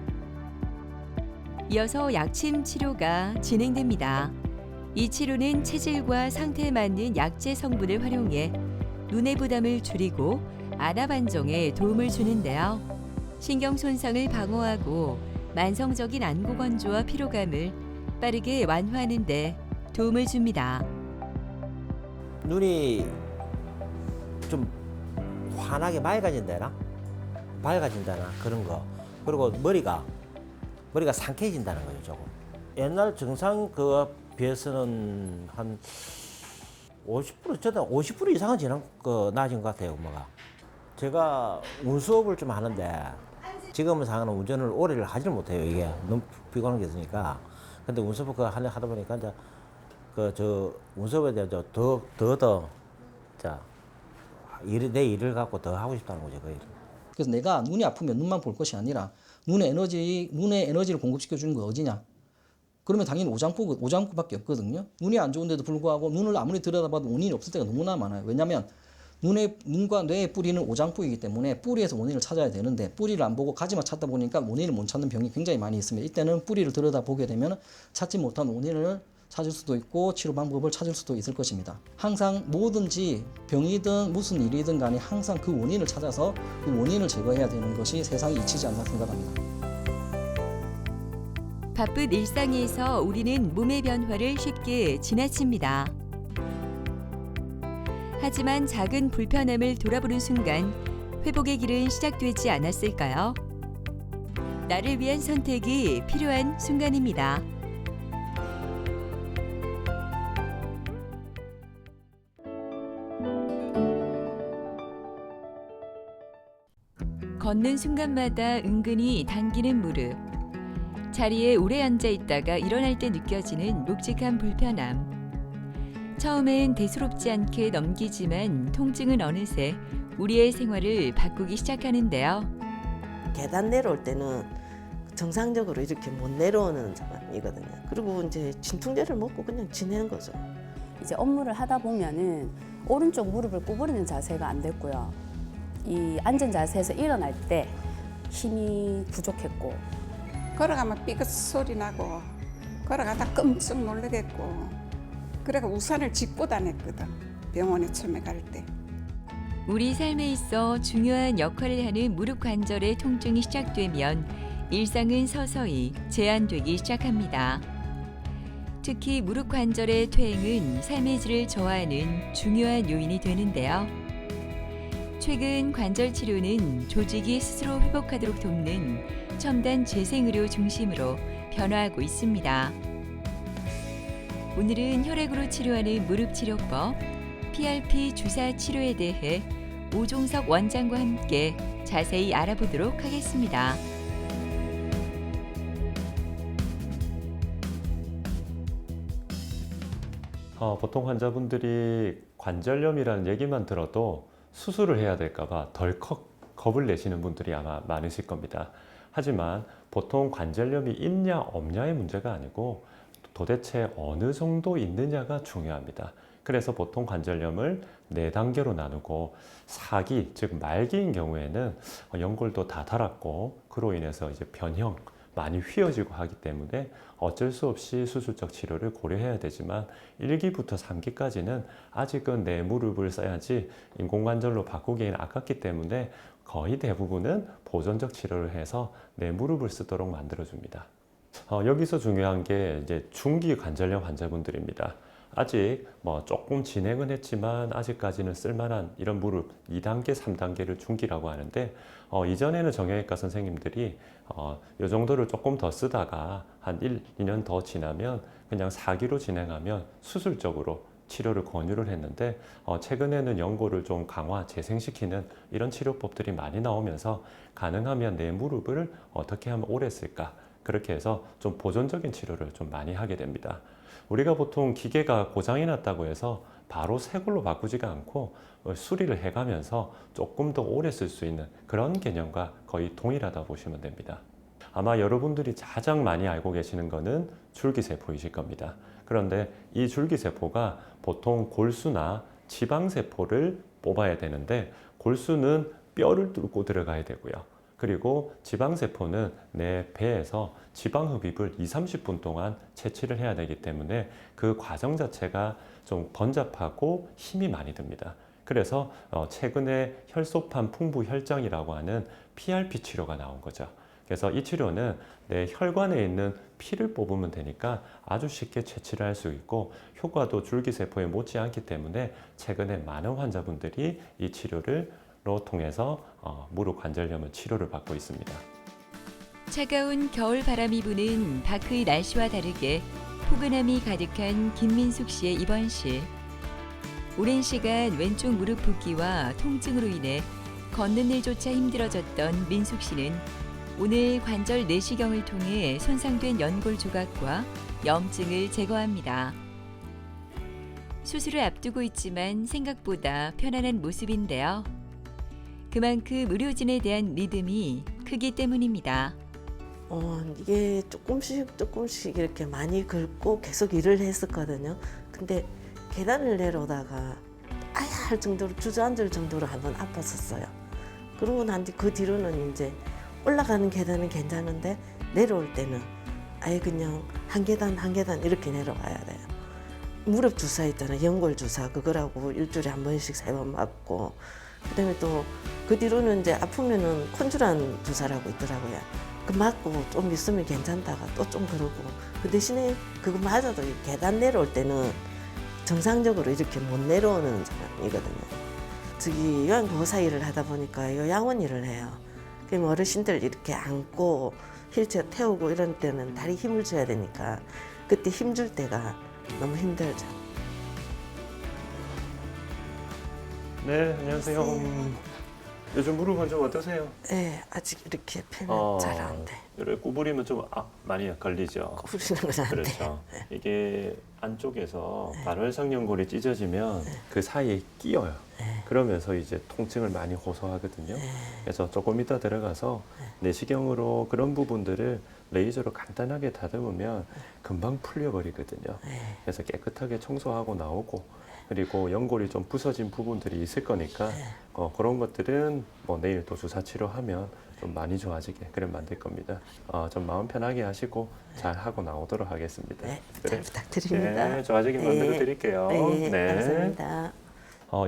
이어서 약침 치료가 진행됩니다. 이 치료는 체질과 상태에 맞는 약제 성분을 활용해 눈의 부담을 줄이고 안압 안정에 도움을 주는데요. 신경 손상을 방어하고 만성적인 안구 건조와 피로감을 빠르게 완화하는 데 도움을 줍니다. 눈이 좀 환하게 맑아진다나 그런 거. 그리고 머리가 상쾌해진다는 거죠. 조금 옛날 정상 그 비해서는 한 50% 저도 50% 이상은 나아진 것 같아요. 뭐가 제가 운수업을 좀 하는데 지금은 상황은 운전을 오래를 하지를 못해요. 이게 너무 피곤한 게 있으니까. 근데 운수업 하다 보니까 이제 저 운수업에 대해서 내 일을 갖고 더 하고 싶다는 거죠. 그 일. 그래서 내가 눈이 아프면 눈만 볼 것이 아니라 눈에 에너지를 공급시켜 주는 건 어디냐? 그러면 당연히 오장부밖에 없거든요. 눈이 안 좋은데도 불구하고 눈을 아무리 들여다봐도 원인이 없을 때가 너무나 많아요. 왜냐하면 눈과 뇌의 뿌리는 오장부이기 때문에 뿌리에서 원인을 찾아야 되는데 뿌리를 안 보고 가지만 찾다 보니까 원인을 못 찾는 병이 굉장히 많이 있습니다. 이때는 뿌리를 들여다보게 되면 찾지 못한 원인을 찾을 수도 있고 치료 방법을 찾을 수도 있을 것입니다. 항상 뭐든지 병이든 무슨 일이든 간에 항상 그 원인을 찾아서 그 원인을 제거해야 되는 것이 세상이 이치지 않나 생각합니다. 바쁜 일상에서 우리는 몸의 변화를 쉽게 지나칩니다. 하지만 작은 불편함을 돌아보는 순간 회복의 길은 시작되지 않았을까요? 나를 위한 선택이 필요한 순간입니다. 걷는 순간마다 은근히 당기는 무릎. 자리에 오래 앉아 있다가 일어날 때 느껴지는 묵직한 불편함. 처음엔 대수롭지 않게 넘기지만 통증은 어느새 우리의 생활을 바꾸기 시작하는데요. 계단 내려올 때는 정상적으로 이렇게 못 내려오는 사람이거든요. 그리고 이제 진통제를 먹고 그냥 지내는 거죠. 이제 업무를 하다 보면은 오른쪽 무릎을 구부리는 자세가 안 됐고요. 이 앉은 자세에서 일어날 때 힘이 부족했고, 걸어가면 삐끗 소리 나고 걸어가다 끔찍 놀라겠고, 그래가 우산을 짚고 다녔거든, 병원에 처음에 갈 때. 우리 삶에 있어 중요한 역할을 하는 무릎 관절의 통증이 시작되면 일상은 서서히 제한되기 시작합니다. 특히 무릎 관절의 퇴행은 삶의 질을 저하하는 중요한 요인이 되는데요. 최근 관절 치료는 조직이 스스로 회복하도록 돕는 첨단 재생의료 중심으로 변화하고 있습니다. 오늘은 혈액으로 치료하는 무릎 치료법, PRP 주사 치료에 대해 오종석 원장과 함께 자세히 알아보도록 하겠습니다. 보통 환자분들이 관절염이라는 얘기만 들어도 수술을 해야 될까봐 덜컥 겁을 내시는 분들이 아마 많으실 겁니다. 하지만 보통 관절염이 있냐 없냐의 문제가 아니고 도대체 어느 정도 있느냐가 중요합니다. 그래서 보통 관절염을 4단계로 나누고 4기, 즉 말기인 경우에는 연골도 다 닳았고 그로 인해서 이제 변형, 많이 휘어지고 하기 때문에 어쩔 수 없이 수술적 치료를 고려해야 되지만 1기부터 3기까지는 아직은 내 무릎을 써야지 인공관절로 바꾸기에는 아깝기 때문에 거의 대부분은 보존적 치료를 해서 내 무릎을 쓰도록 만들어줍니다. 여기서 중요한 게 이제 중기 관절염 환자분들입니다. 아직 조금 진행은 했지만 아직까지는 쓸만한 이런 무릎 2단계, 3단계를 중기라고 하는데 이전에는 정형외과 선생님들이 이 정도를 조금 더 쓰다가 한 1, 2년 더 지나면 그냥 4기로 진행하면 수술적으로 치료를 권유를 했는데 최근에는 연골을 좀 강화, 재생시키는 이런 치료법들이 많이 나오면서 가능하면 내 무릎을 어떻게 하면 오래 쓸까 그렇게 해서 좀 보존적인 치료를 좀 많이 하게 됩니다. 우리가 보통 기계가 고장이 났다고 해서 바로 새 걸로 바꾸지가 않고 수리를 해가면서 조금 더 오래 쓸 수 있는 그런 개념과 거의 동일하다 보시면 됩니다. 아마 여러분들이 가장 많이 알고 계시는 거는 줄기세포이실 겁니다. 그런데 이 줄기세포가 보통 골수나 지방세포를 뽑아야 되는데 골수는 뼈를 뚫고 들어가야 되고요. 그리고 지방세포는 내 배에서 지방흡입을 20-30분 동안 채취를 해야 되기 때문에 그 과정 자체가 좀 번잡하고 힘이 많이 듭니다. 그래서 최근에 혈소판 풍부혈장이라고 하는 PRP 치료가 나온 거죠. 그래서 이 치료는 내 혈관에 있는 피를 뽑으면 되니까 아주 쉽게 채취를 할 수 있고 효과도 줄기세포에 못지않기 때문에 최근에 많은 환자분들이 이 치료를 통해서 무릎 관절염은 치료를 받고 있습니다. 차가운 겨울 바람이 부는 밖의 날씨와 다르게 포근함이 가득한 김민숙 씨의 입원실. 오랜 시간 왼쪽 무릎 붓기와 통증으로 인해 걷는 일조차 힘들어졌던 민숙 씨는 오늘 관절 내시경을 통해 손상된 연골 조각과 염증을 제거합니다. 수술을 앞두고 있지만 생각보다 편안한 모습인데요. 그만큼 의료진에 대한 믿음이 크기 때문입니다. 이게 조금씩 이렇게 많이 긁고 계속 일을 했었거든요. 근데 계단을 내려오다가 아야 할 정도로 주저앉을 정도로 한번 아팠었어요. 그러고 난 뒤 그 뒤로는 이제 올라가는 계단은 괜찮은데 내려올 때는 아예 그냥 한 계단 이렇게 내려가야 돼요. 무릎 주사 있잖아요. 연골 주사 그거라고 일주일에 한 번씩 3번 맞고 그다음에 또 그 뒤로는 이제 아프면은 콘주란 주사라고 있더라고요. 그 맞고 좀 있으면 괜찮다가 또 좀 그러고 그 대신에 그거 맞아도 계단 내려올 때는 정상적으로 이렇게 못 내려오는 사람이거든요. 저기 요양보호사 일을 하다 보니까 요양원 일을 해요. 그럼 어르신들 이렇게 안고 휠체어 태우고 이런 때는 다리 힘을 줘야 되니까 그때 힘줄 때가 너무 힘들죠. 네, 안녕하세요. 요즘 무릎은 좀 어떠세요? 네, 아직 이렇게 펴면 잘 안 돼. 이렇게 구부리면 좀 많이 걸리죠. 구부리는 건 안 그렇죠. 돼요. 네. 이게 안쪽에서 발월상연골이 찢어지면 네. 그 사이에 끼어요. 네. 그러면서 이제 통증을 많이 호소하거든요. 그래서 조금 이따 들어가서 내시경으로 그런 부분들을 레이저로 간단하게 다듬으면 금방 풀려버리거든요. 그래서 깨끗하게 청소하고 나오고 그리고 연골이 좀 부서진 부분들이 있을 거니까 그런 것들은 내일 또 주사 치료하면 좀 많이 좋아지게 그래 만들 겁니다. 좀 마음 편하게 하시고 잘 하고 나오도록 하겠습니다. 네, 잘 부탁드립니다. 네, 좋아지게 만들어 드릴게요. 네, 감사합니다.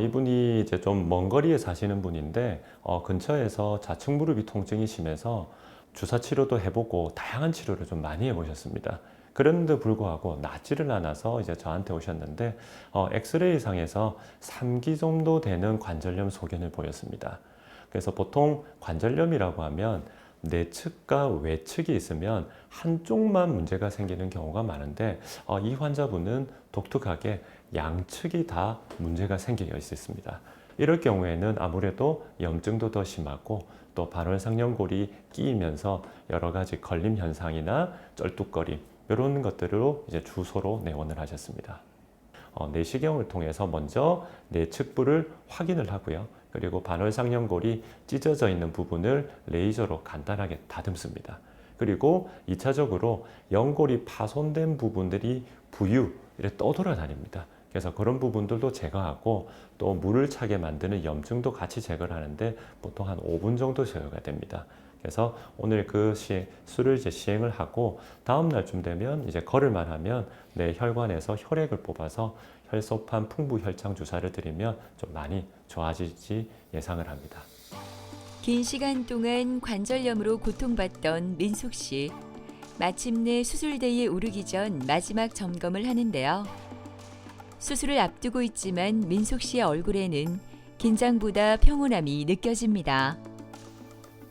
이분이 이제 좀 먼 거리에 사시는 분인데 근처에서 좌측 무릎이 통증이 심해서 주사 치료도 해보고 다양한 치료를 좀 많이 해보셨습니다. 그런데 불구하고 낫지를 않아서 이제 저한테 오셨는데 엑스레이 상에서 3기 정도 되는 관절염 소견을 보였습니다. 그래서 보통 관절염이라고 하면 내측과 외측이 있으면 한쪽만 문제가 생기는 경우가 많은데 이 환자분은 독특하게 양측이 다 문제가 생겨 있습니다. 이럴 경우에는 아무래도 염증도 더 심하고 또 반월상연골이 끼이면서 여러 가지 걸림 현상이나 쩔뚝거림 이런 것들로 이제 주소로 내원을 하셨습니다. 내시경을 통해서 먼저 내측부를 확인을 하고요. 그리고 반월상연골이 찢어져 있는 부분을 레이저로 간단하게 다듬습니다. 그리고 2차적으로 연골이 파손된 부분들이 부유 이렇게 떠돌아다닙니다. 그래서 그런 부분들도 제거하고 또 물을 차게 만드는 염증도 같이 제거를 하는데 보통 한 5분 정도 제거가 됩니다. 그래서 오늘 그 수를 이제 시행을 하고 다음 날쯤 되면 이제 걸을만 하면 내 혈관에서 혈액을 뽑아서 혈소판 풍부 혈장 주사를 드리면 좀 많이 좋아질지 예상을 합니다. 긴 시간 동안 관절염으로 고통받던 민숙 씨. 마침내 수술대에 오르기 전 마지막 점검을 하는데요. 수술을 앞두고 있지만 민숙 씨의 얼굴에는 긴장보다 평온함이 느껴집니다.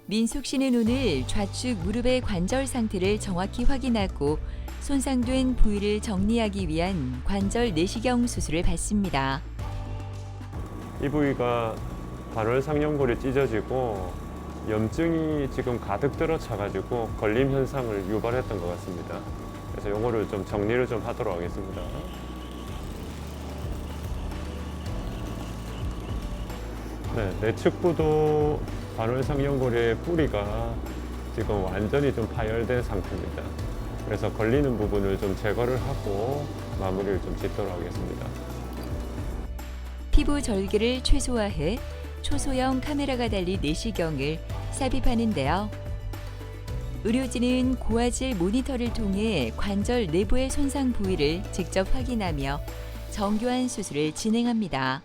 민숙 씨는 오늘 좌측 무릎의 관절 상태를 정확히 확인하고 손상된 부위를 정리하기 위한 관절 내시경 수술을 받습니다. 이 부위가 반월상연골이 찢어지고 염증이 지금 가득 들어차가지고 걸림 현상을 유발했던 것 같습니다. 그래서 요거를 좀 정리를 좀 하도록 하겠습니다. 네, 내측부도 반월상연골의 뿌리가 지금 완전히 좀 파열된 상태입니다. 그래서 걸리는 부분을 좀 제거를 하고 마무리를 좀 짓도록 하겠습니다. 피부 절개를 최소화해 초소형 카메라가 달린 내시경을 삽입하는데요. 의료진은 고화질 모니터를 통해 관절 내부의 손상 부위를 직접 확인하며 정교한 수술을 진행합니다.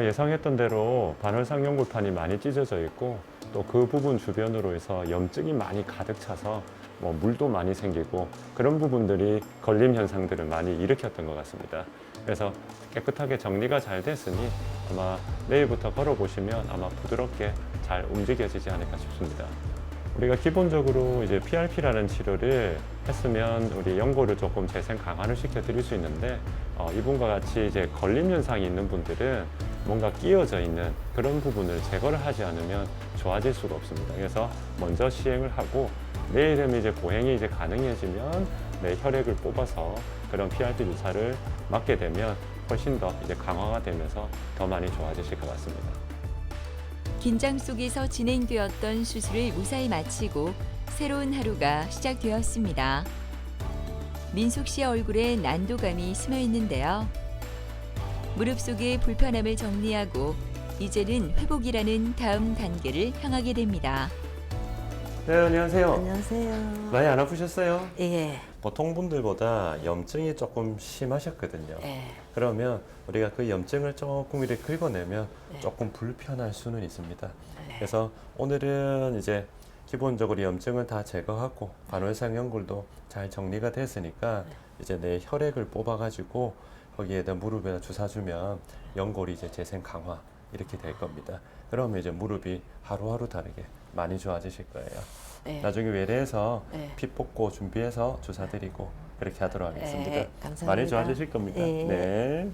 예상했던 대로 반월상연골판이 많이 찢어져 있고 또 그 부분 주변으로 해서 염증이 많이 가득 차서 물도 많이 생기고 그런 부분들이 걸림 현상들을 많이 일으켰던 것 같습니다. 그래서 깨끗하게 정리가 잘 됐으니 아마 내일부터 걸어보시면 아마 부드럽게 잘 움직여지지 않을까 싶습니다. 우리가 기본적으로 이제 PRP라는 치료를 했으면 우리 연골을 조금 재생 강화를 시켜 드릴 수 있는데 이분과 같이 이제 걸림 현상이 있는 분들은 뭔가 끼어져 있는 그런 부분을 제거를 하지 않으면 좋아질 수가 없습니다. 그래서 먼저 시행을 하고 내일 되면 이제 보행이 이제 가능해지면 내 혈액을 뽑아서 그런 PRP 주사를 맞게 되면 훨씬 더 이제 강화가 되면서 더 많이 좋아지실 것 같습니다. 긴장 속에서 진행되었던 수술을 무사히 마치고 새로운 하루가 시작되었습니다. 민숙 씨의 얼굴에 난도감이 스며 있는데요. 무릎 속의 불편함을 정리하고 이제는 회복이라는 다음 단계를 향하게 됩니다. 네, 안녕하세요. 안녕하세요. 많이 안 아프셨어요? 예. 보통 분들보다 염증이 조금 심하셨거든요. 예. 그러면 우리가 그 염증을 조금 이렇게 긁어내면 조금 불편할 수는 있습니다. 그래서 오늘은 이제 기본적으로 염증은 다 제거하고 반월상연골도 잘 정리가 됐으니까 이제 내 혈액을 뽑아가지고 거기에다 무릎에다 주사 주면 연골이 이제 재생 강화 이렇게 될 겁니다. 그러면 이제 무릎이 하루하루 다르게 많이 좋아지실 거예요. 나중에 외래에서 피 뽑고 준비해서 주사 드리고 그렇게 하도록 하겠습니다. 감사합니다. 많이 좋아지실 겁니다. 네. 네.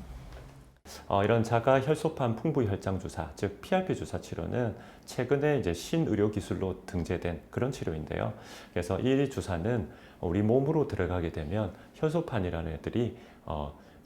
이런 자가 혈소판 풍부 혈장 주사, 즉 PRP 주사 치료는 최근에 이제 신의료 기술로 등재된 그런 치료인데요. 그래서 이 주사는 우리 몸으로 들어가게 되면 혈소판이라는 애들이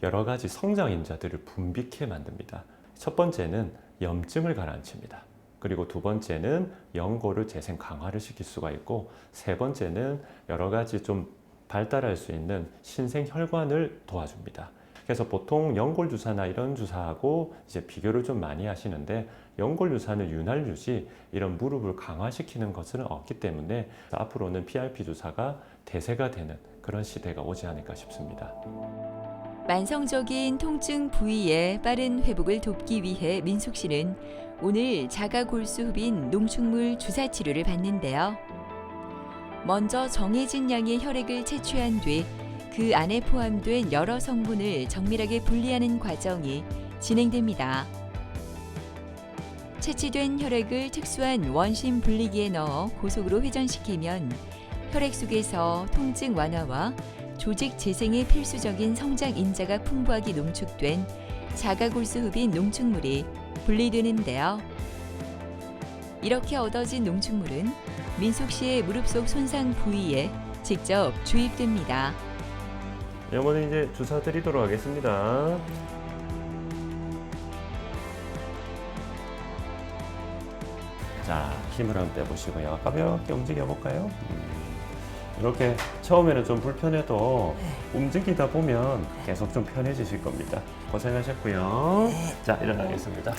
여러 가지 성장 인자들을 분비케 만듭니다. 첫 번째는 염증을 가라앉힙니다. 그리고 두 번째는 연골을 재생 강화를 시킬 수가 있고 세 번째는 여러 가지 좀 발달할 수 있는 신생 혈관을 도와줍니다. 그래서 보통 연골 주사나 이런 주사하고 이제 비교를 좀 많이 하시는데 연골 주사는 윤활유지 이런 무릎을 강화시키는 것은 없기 때문에 앞으로는 PRP 주사가 대세가 되는 그런 시대가 오지 않을까 싶습니다. 만성적인 통증 부위의 빠른 회복을 돕기 위해 민숙 씨는 오늘 자가골수흡인 농축물 주사 치료를 받는데요. 먼저 정해진 양의 혈액을 채취한 뒤 그 안에 포함된 여러 성분을 정밀하게 분리하는 과정이 진행됩니다. 채취된 혈액을 특수한 원심 분리기에 넣어 고속으로 회전시키면 혈액 속에서 통증 완화와 조직 재생에 필수적인 성장 인자가 풍부하게 농축된 자가골수흡인 농축물이 분리되는데요. 이렇게 얻어진 농축물은 민숙 씨의 무릎 속 손상 부위에 직접 주입됩니다. 어머니 이제 주사 드리도록 하겠습니다. 자, 힘을 한번 빼보시고요. 가볍게 움직여 볼까요? 이렇게 처음에는 좀 불편해도 움직이다 보면 계속 좀 편해지실 겁니다. 고생하셨고요. 자, 일어나겠습니다.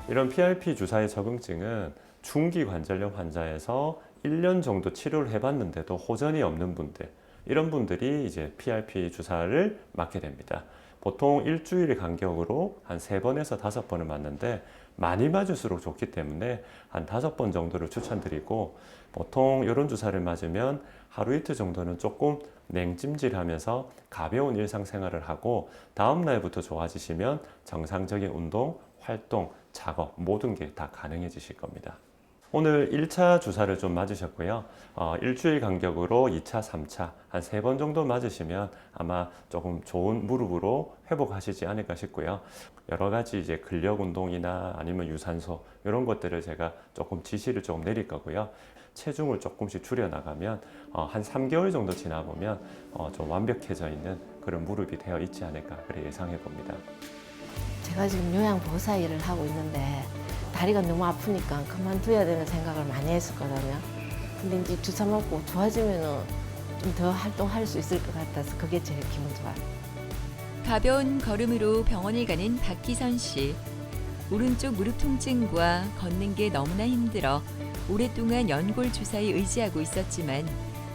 이런 PRP 주사의 적응증은 중기 관절염 환자에서 1년 정도 치료를 해봤는데도 호전이 없는 분들, 이런 분들이 이제 PRP 주사를 맞게 됩니다. 보통 일주일 간격으로 한 3번에서 5번을 맞는데 많이 맞을수록 좋기 때문에 한 5번 정도를 추천드리고, 보통 이런 주사를 맞으면 하루 이틀 정도는 조금 냉찜질하면서 가벼운 일상생활을 하고 다음 날부터 좋아지시면 정상적인 운동, 활동, 작업 모든 게 다 가능해지실 겁니다. 오늘 1차 주사를 좀 맞으셨고요. 일주일 간격으로 2차, 3차 한 3번 정도 맞으시면 아마 조금 좋은 무릎으로 회복하시지 않을까 싶고요. 여러 가지 이제 근력 운동이나 아니면 유산소 이런 것들을 제가 조금 지시를 좀 내릴 거고요. 체중을 조금씩 줄여 나가면 한 3개월 정도 지나 보면 좀 완벽해져 있는 그런 무릎이 되어 있지 않을까 그렇게 예상해 봅니다. 제가 지금 요양보호사 일을 하고 있는데 다리가 너무 아프니까 그만둬야 되는 생각을 많이 했었거든요. 근데 이제 주사 맞고 좋아지면은 좀 더 활동할 수 있을 것 같아서 그게 제일 기분 좋아요. 가벼운 걸음으로 병원을 가는 박기선 씨. 오른쪽 무릎 통증과 걷는 게 너무나 힘들어 오랫동안 연골 주사에 의지하고 있었지만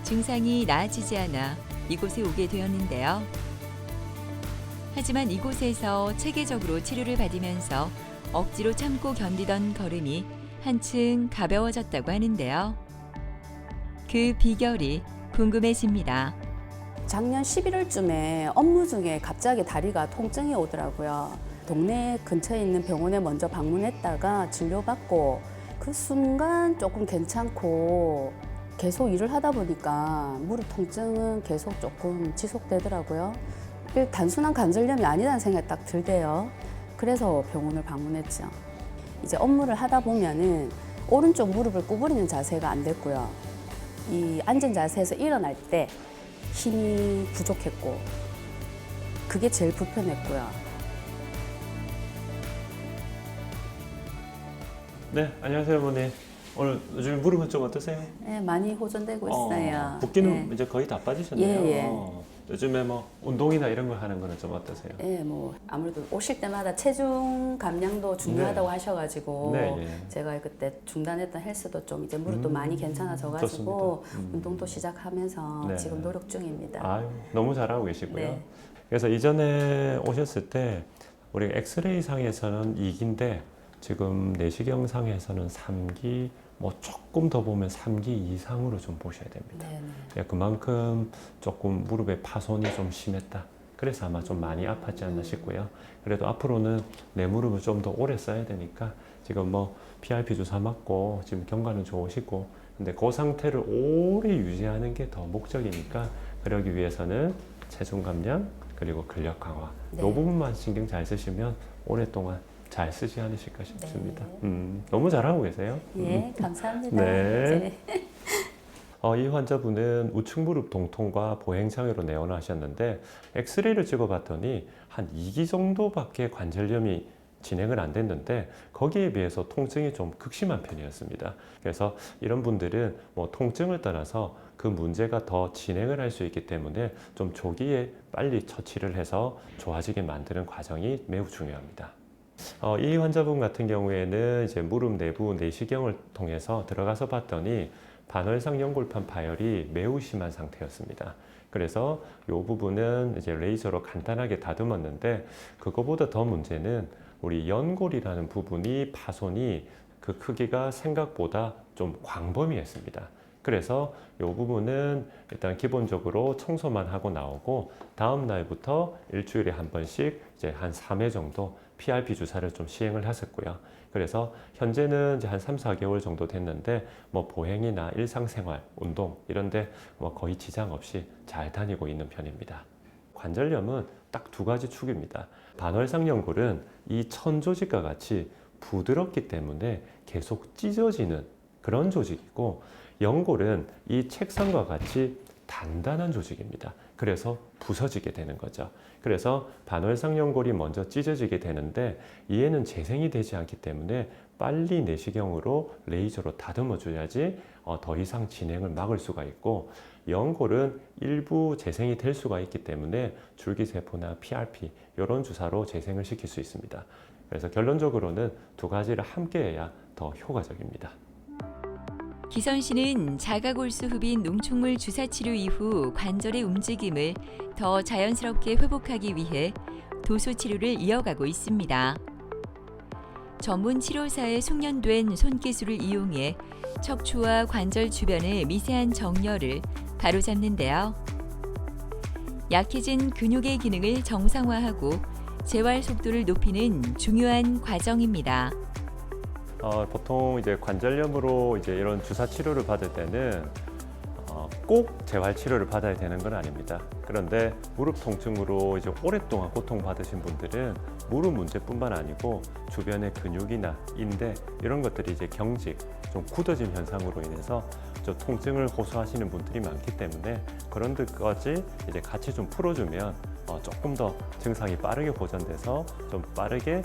증상이 나아지지 않아 이곳에 오게 되었는데요. 하지만 이곳에서 체계적으로 치료를 받으면서 억지로 참고 견디던 걸음이 한층 가벼워졌다고 하는데요. 그 비결이 궁금해집니다. 작년 11월쯤에 업무 중에 갑자기 다리가 통증이 오더라고요. 동네 근처에 있는 병원에 먼저 방문했다가 진료받고 그 순간 조금 괜찮고 계속 일을 하다 보니까 무릎 통증은 계속 조금 지속되더라고요. 단순한 관절염이 아니라는 생각이 딱 들대요. 그래서 병원을 방문했죠. 이제 업무를 하다 보면은 오른쪽 무릎을 구부리는 자세가 안 됐고요. 이 앉은 자세에서 일어날 때 힘이 부족했고 그게 제일 불편했고요. 네, 안녕하세요, 어머니. 오늘 요즘 무릎은 좀 어떠세요? 네, 많이 호전되고 있어요. 붓기는 네. 이제 거의 다 빠지셨네요. 예, 예. 요즘에 뭐 운동이나 이런 걸 하는 거는 좀 어떠세요? 네, 뭐 아무래도 오실 때마다 체중 감량도 중요하다고 네. 하셔가지고 네, 예. 제가 그때 중단했던 헬스도 좀 이제 무릎도 많이 괜찮아져가지고 좋습니다. 운동도 시작하면서 네. 지금 노력 중입니다. 아유, 너무 잘하고 계시고요. 네. 그래서 이전에 오셨을 때 우리 엑스레이 상에서는 2기인데 지금 내시경 상에서는 3기, 뭐 조금 더 보면 3기 이상으로 좀 보셔야 됩니다. 네, 예, 그만큼 조금 무릎의 파손이 좀 심했다. 그래서 아마 좀 많이 아팠지 않나 싶고요. 그래도 앞으로는 내 무릎을 좀 더 오래 써야 되니까 지금 뭐 PRP 주사 맞고 지금 경과는 좋으시고, 근데 그 상태를 오래 유지하는 게 더 목적이니까 그러기 위해서는 체중 감량 그리고 근력 강화 네. 이 부분만 신경 잘 쓰시면 오랫동안 잘 쓰지 않으실까 싶습니다. 너무 잘하고 계세요. 예, 감사합니다. 네. 이 환자분은 우측 무릎 동통과 보행장애로 내원하셨는데 엑스레이를 찍어봤더니 한 2기 정도밖에 관절염이 진행을 안 됐는데 거기에 비해서 통증이 좀 극심한 편이었습니다. 그래서 이런 분들은 뭐 통증을 떠나서 그 문제가 더 진행을 할 수 있기 때문에 좀 조기에 빨리 처치를 해서 좋아지게 만드는 과정이 매우 중요합니다. 이 환자분 같은 경우에는 이제 무릎 내부 내시경을 통해서 들어가서 봤더니 반월상 연골판 파열이 매우 심한 상태였습니다. 그래서 이 부분은 이제 레이저로 간단하게 다듬었는데 그거보다 더 문제는 우리 연골이라는 부분이 파손이 그 크기가 생각보다 좀 광범위했습니다. 그래서 이 부분은 일단 기본적으로 청소만 하고 나오고 다음 날부터 일주일에 한 번씩 이제 한 3회 정도 PRP 주사를 좀 시행을 했었고요. 그래서 현재는 이제 한 3, 4개월 정도 됐는데 뭐 보행이나 일상생활, 운동 이런데 뭐 거의 지장 없이 잘 다니고 있는 편입니다. 관절염은 딱 두 가지 축입니다. 반월상 연골은 이 천조직과 같이 부드럽기 때문에 계속 찢어지는 그런 조직이고 연골은 이 책상과 같이 단단한 조직입니다. 그래서 부서지게 되는 거죠. 그래서 반월상 연골이 먼저 찢어지게 되는데 이에는 재생이 되지 않기 때문에 빨리 내시경으로 레이저로 다듬어 줘야지 더 이상 진행을 막을 수가 있고 연골은 일부 재생이 될 수가 있기 때문에 줄기세포나 PRP 이런 주사로 재생을 시킬 수 있습니다. 그래서 결론적으로는 두 가지를 함께 해야 더 효과적입니다. 기선 씨는 자가골수 흡인 농축물 주사 치료 이후 관절의 움직임을 더 자연스럽게 회복하기 위해 도수 치료를 이어가고 있습니다. 전문 치료사의 숙련된 손기술을 이용해 척추와 관절 주변의 미세한 정렬을 바로잡는데요. 약해진 근육의 기능을 정상화하고 재활 속도를 높이는 중요한 과정입니다. 보통 이제 관절염으로 이제 이런 주사 치료를 받을 때는 꼭 재활 치료를 받아야 되는 건 아닙니다. 그런데 무릎 통증으로 이제 오랫동안 고통받으신 분들은 무릎 문제뿐만 아니고 주변의 근육이나 인대 이런 것들이 이제 경직, 좀 굳어짐 현상으로 인해서 좀 통증을 호소하시는 분들이 많기 때문에 그런 데까지 이제 같이 좀 풀어주면 조금 더 증상이 빠르게 호전돼서 좀 빠르게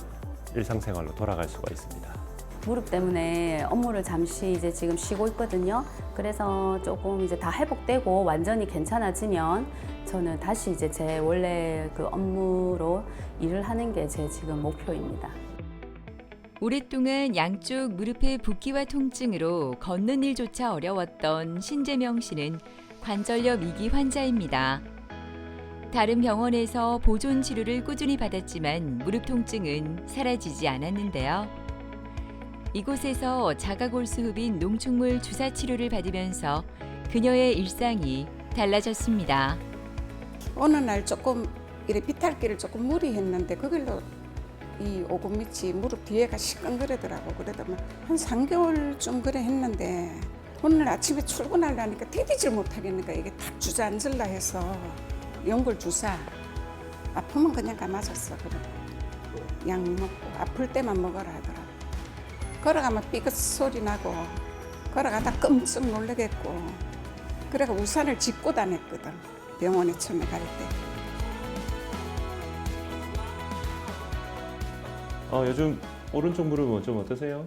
일상생활로 돌아갈 수가 있습니다. 무릎 때문에 업무를 잠시 이제 지금 쉬고 있거든요. 그래서 조금 이제 다 회복되고 완전히 괜찮아지면 저는 다시 이제 제 원래 그 업무로 일을 하는 게 제 지금 목표입니다. 오랫동안 양쪽 무릎의 붓기와 통증으로 걷는 일조차 어려웠던 신재명 씨는 관절염 2기 환자입니다. 다른 병원에서 보존 치료를 꾸준히 받았지만 무릎 통증은 사라지지 않았는데요. 이곳에서 자가골수 흡인 농축물 주사 치료를 받으면서 그녀의 일상이 달라졌습니다. 어느 날 조금 이래 비탈길을 조금 무리했는데 그 길로 이 오금 밑이 무릎 뒤에가 시끈거리더라고. 그래도 한 3개월쯤 그래 했는데 오늘 아침에 출근하려니까 디디질 못하겠는 거야. 이게 탁 주저앉으려 해서 연골 주사 아프면 그냥 감아줬어. 그래 약 먹고 아플 때만 먹어라 하더라고. 걸어가면 삐끗 소리 나고 걸어가다 끔찍 놀라겠고 그래가 우산을 짚고 다녔거든. 병원에 처음에 갈 때. 요즘 오른쪽 무릎은 좀 어떠세요?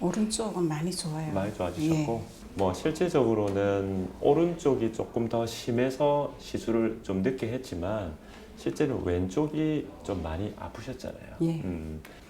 오른쪽은 많이 좋아요. 많이 좋아지셨고 예. 뭐 실제적으로는 오른쪽이 조금 더 심해서 시술을 좀 늦게 했지만 실제로 왼쪽이 좀 많이 아프셨잖아요. 예.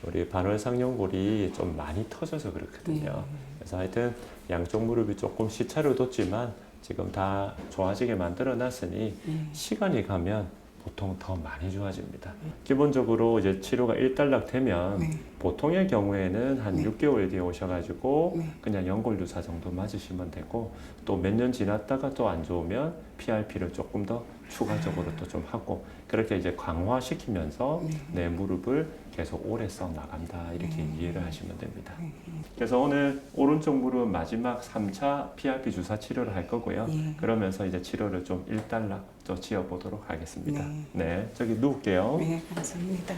우리 반월상 연골이 좀 많이 터져서 그렇거든요. 예. 그래서 하여튼 양쪽 무릎이 조금 시차를 뒀지만 지금 다 좋아지게 만들어 놨으니 시간이 가면 보통 더 많이 좋아집니다. 기본적으로 이제 치료가 일단락되면 보통의 경우에는 한 6개월 뒤에 오셔가지고 그냥 연골 주사 정도 맞으시면 되고 또 몇 년 지났다가 또 안 좋으면 PRP를 조금 더 추가적으로 또 좀 하고 그렇게 이제 강화시키면서 내 무릎을 계속 오래 써 나간다 이렇게 이해를 하시면 됩니다. 그래서 오늘 오른쪽 무릎 마지막 3차 PRP 주사 치료를 할 거고요. 그러면서 이제 치료를 좀 일단락 지어보도록 하겠습니다. 네, 저기 누울게요. 네, 감사합니다.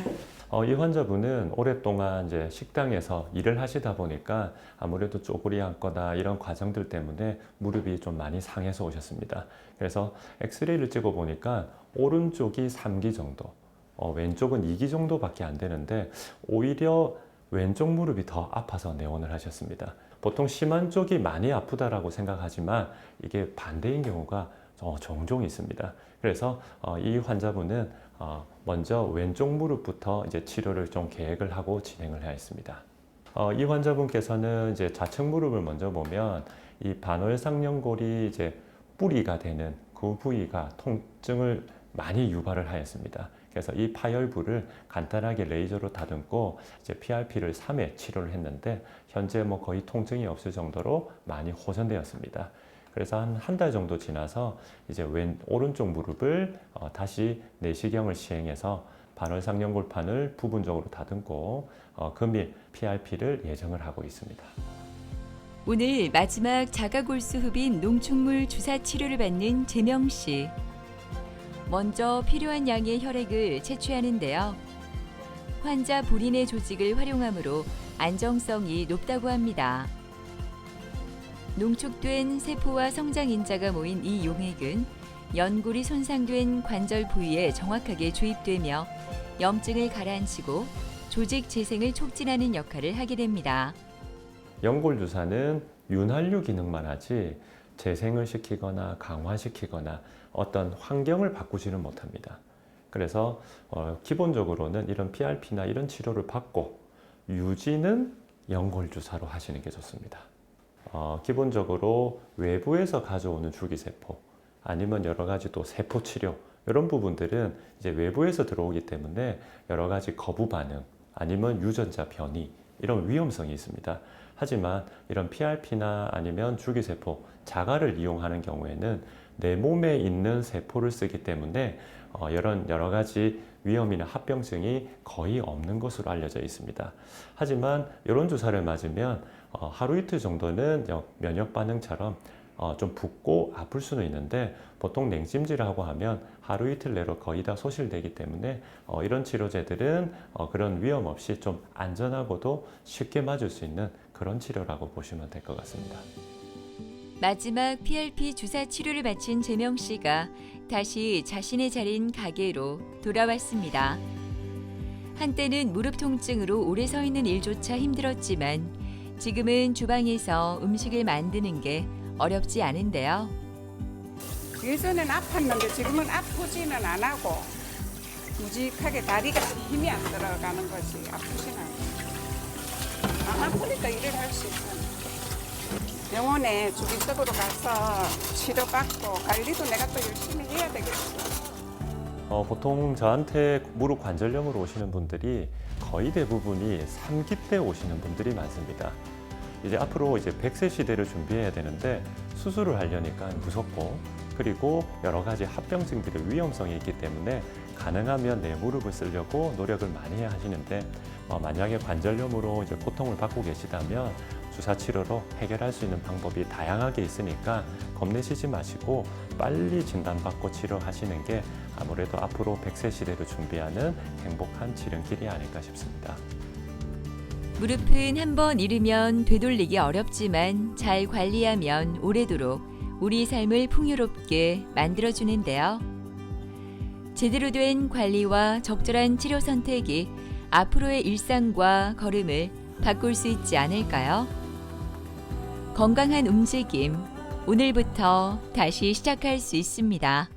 이 환자분은 오랫동안 이제 식당에서 일을 하시다 보니까 아무래도 쪼그리 앉거나 이런 과정들 때문에 무릎이 좀 많이 상해서 오셨습니다. 그래서 엑스레이를 찍어 보니까 오른쪽이 3기 정도, 왼쪽은 2기 정도밖에 안 되는데 오히려 왼쪽 무릎이 더 아파서 내원을 하셨습니다. 보통 심한 쪽이 많이 아프다라고 생각하지만 이게 반대인 경우가 종종 있습니다. 그래서 이 환자분은 먼저 왼쪽 무릎부터 이제 치료를 좀 계획을 하고 진행을 해야 했습니다. 이 환자분께서는 이제 좌측 무릎을 먼저 보면 이 반월상 연골이 이제 뿌리가 되는 그 부위가 통증을 많이 유발을 하였습니다. 그래서 이 파열부를 간단하게 레이저로 다듬고 이제 PRP를 3회 치료를 했는데 현재 뭐 거의 통증이 없을 정도로 많이 호전되었습니다. 그래서 한 달 정도 지나서 이제 오른쪽 무릎을 다시 내시경을 시행해서 반월상연골판을 부분적으로 다듬고 금일 PRP를 예정을 하고 있습니다. 오늘 마지막 자가골수 흡인 농축물 주사 치료를 받는 재명 씨. 먼저 필요한 양의 혈액을 채취하는데요. 환자 본인의 조직을 활용하므로 안정성이 높다고 합니다. 농축된 세포와 성장인자가 모인 이 용액은 연골이 손상된 관절 부위에 정확하게 주입되며 염증을 가라앉히고 조직 재생을 촉진하는 역할을 하게 됩니다. 연골 주사는 윤활유 기능만 하지 재생을 시키거나 강화시키거나 어떤 환경을 바꾸지는 못합니다. 그래서 기본적으로는 이런 PRP나 이런 치료를 받고 유지는 연골 주사로 하시는 게 좋습니다. 기본적으로 외부에서 가져오는 줄기세포 아니면 여러 가지 또 세포 치료 이런 부분들은 이제 외부에서 들어오기 때문에 여러 가지 거부 반응 아니면 유전자 변이 이런 위험성이 있습니다. 하지만 이런 PRP나 아니면 줄기세포, 자가를 이용하는 경우에는 내 몸에 있는 세포를 쓰기 때문에 여러 가지 위험이나 합병증이 거의 없는 것으로 알려져 있습니다. 하지만 이런 주사를 맞으면 하루 이틀 정도는 면역 반응처럼 좀 붓고 아플 수는 있는데 보통 냉찜질하고 하면 하루 이틀 내로 거의 다 소실되기 때문에 이런 치료제들은 그런 위험 없이 좀 안전하고도 쉽게 맞을 수 있는 그런 치료라고 보시면 될 것 같습니다. 마지막 PRP 주사 치료를 마친 재명 씨가 다시 자신의 자리인 가게로 돌아왔습니다. 한때는 무릎 통증으로 오래 서 있는 일조차 힘들었지만 지금은 주방에서 음식을 만드는 게 어렵지 않은데요. 예전엔 아팠는데 지금은 아프지는 안 하고 무직하게 다리가 힘이 안 들어가는 것이 아프진 않아요. 안 아프니까 일을 할 수 있어요. 병원에 주기적으로 가서 치료받고 관리도 내가 또 열심히 해야 되겠어. 보통 저한테 무릎 관절염으로 오시는 분들이 거의 대부분이 3기 때 오시는 분들이 많습니다. 이제 앞으로 이제 100세 시대를 준비해야 되는데 수술을 하려니까 무섭고 그리고 여러 가지 합병증들의 위험성이 있기 때문에 가능하면 내 무릎을 쓰려고 노력을 많이 하시는데 만약에 관절염으로 이제 고통을 받고 계시다면 주사 치료로 해결할 수 있는 방법이 다양하게 있으니까 겁내시지 마시고 빨리 진단받고 치료하시는 게 아무래도 앞으로 100세 시대를 준비하는 행복한 지름길이 아닐까 싶습니다. 무릎은 한번 잃으면 되돌리기 어렵지만 잘 관리하면 오래도록 우리 삶을 풍요롭게 만들어주는데요. 제대로 된 관리와 적절한 치료 선택이 앞으로의 일상과 걸음을 바꿀 수 있지 않을까요? 건강한 움직임, 오늘부터 다시 시작할 수 있습니다.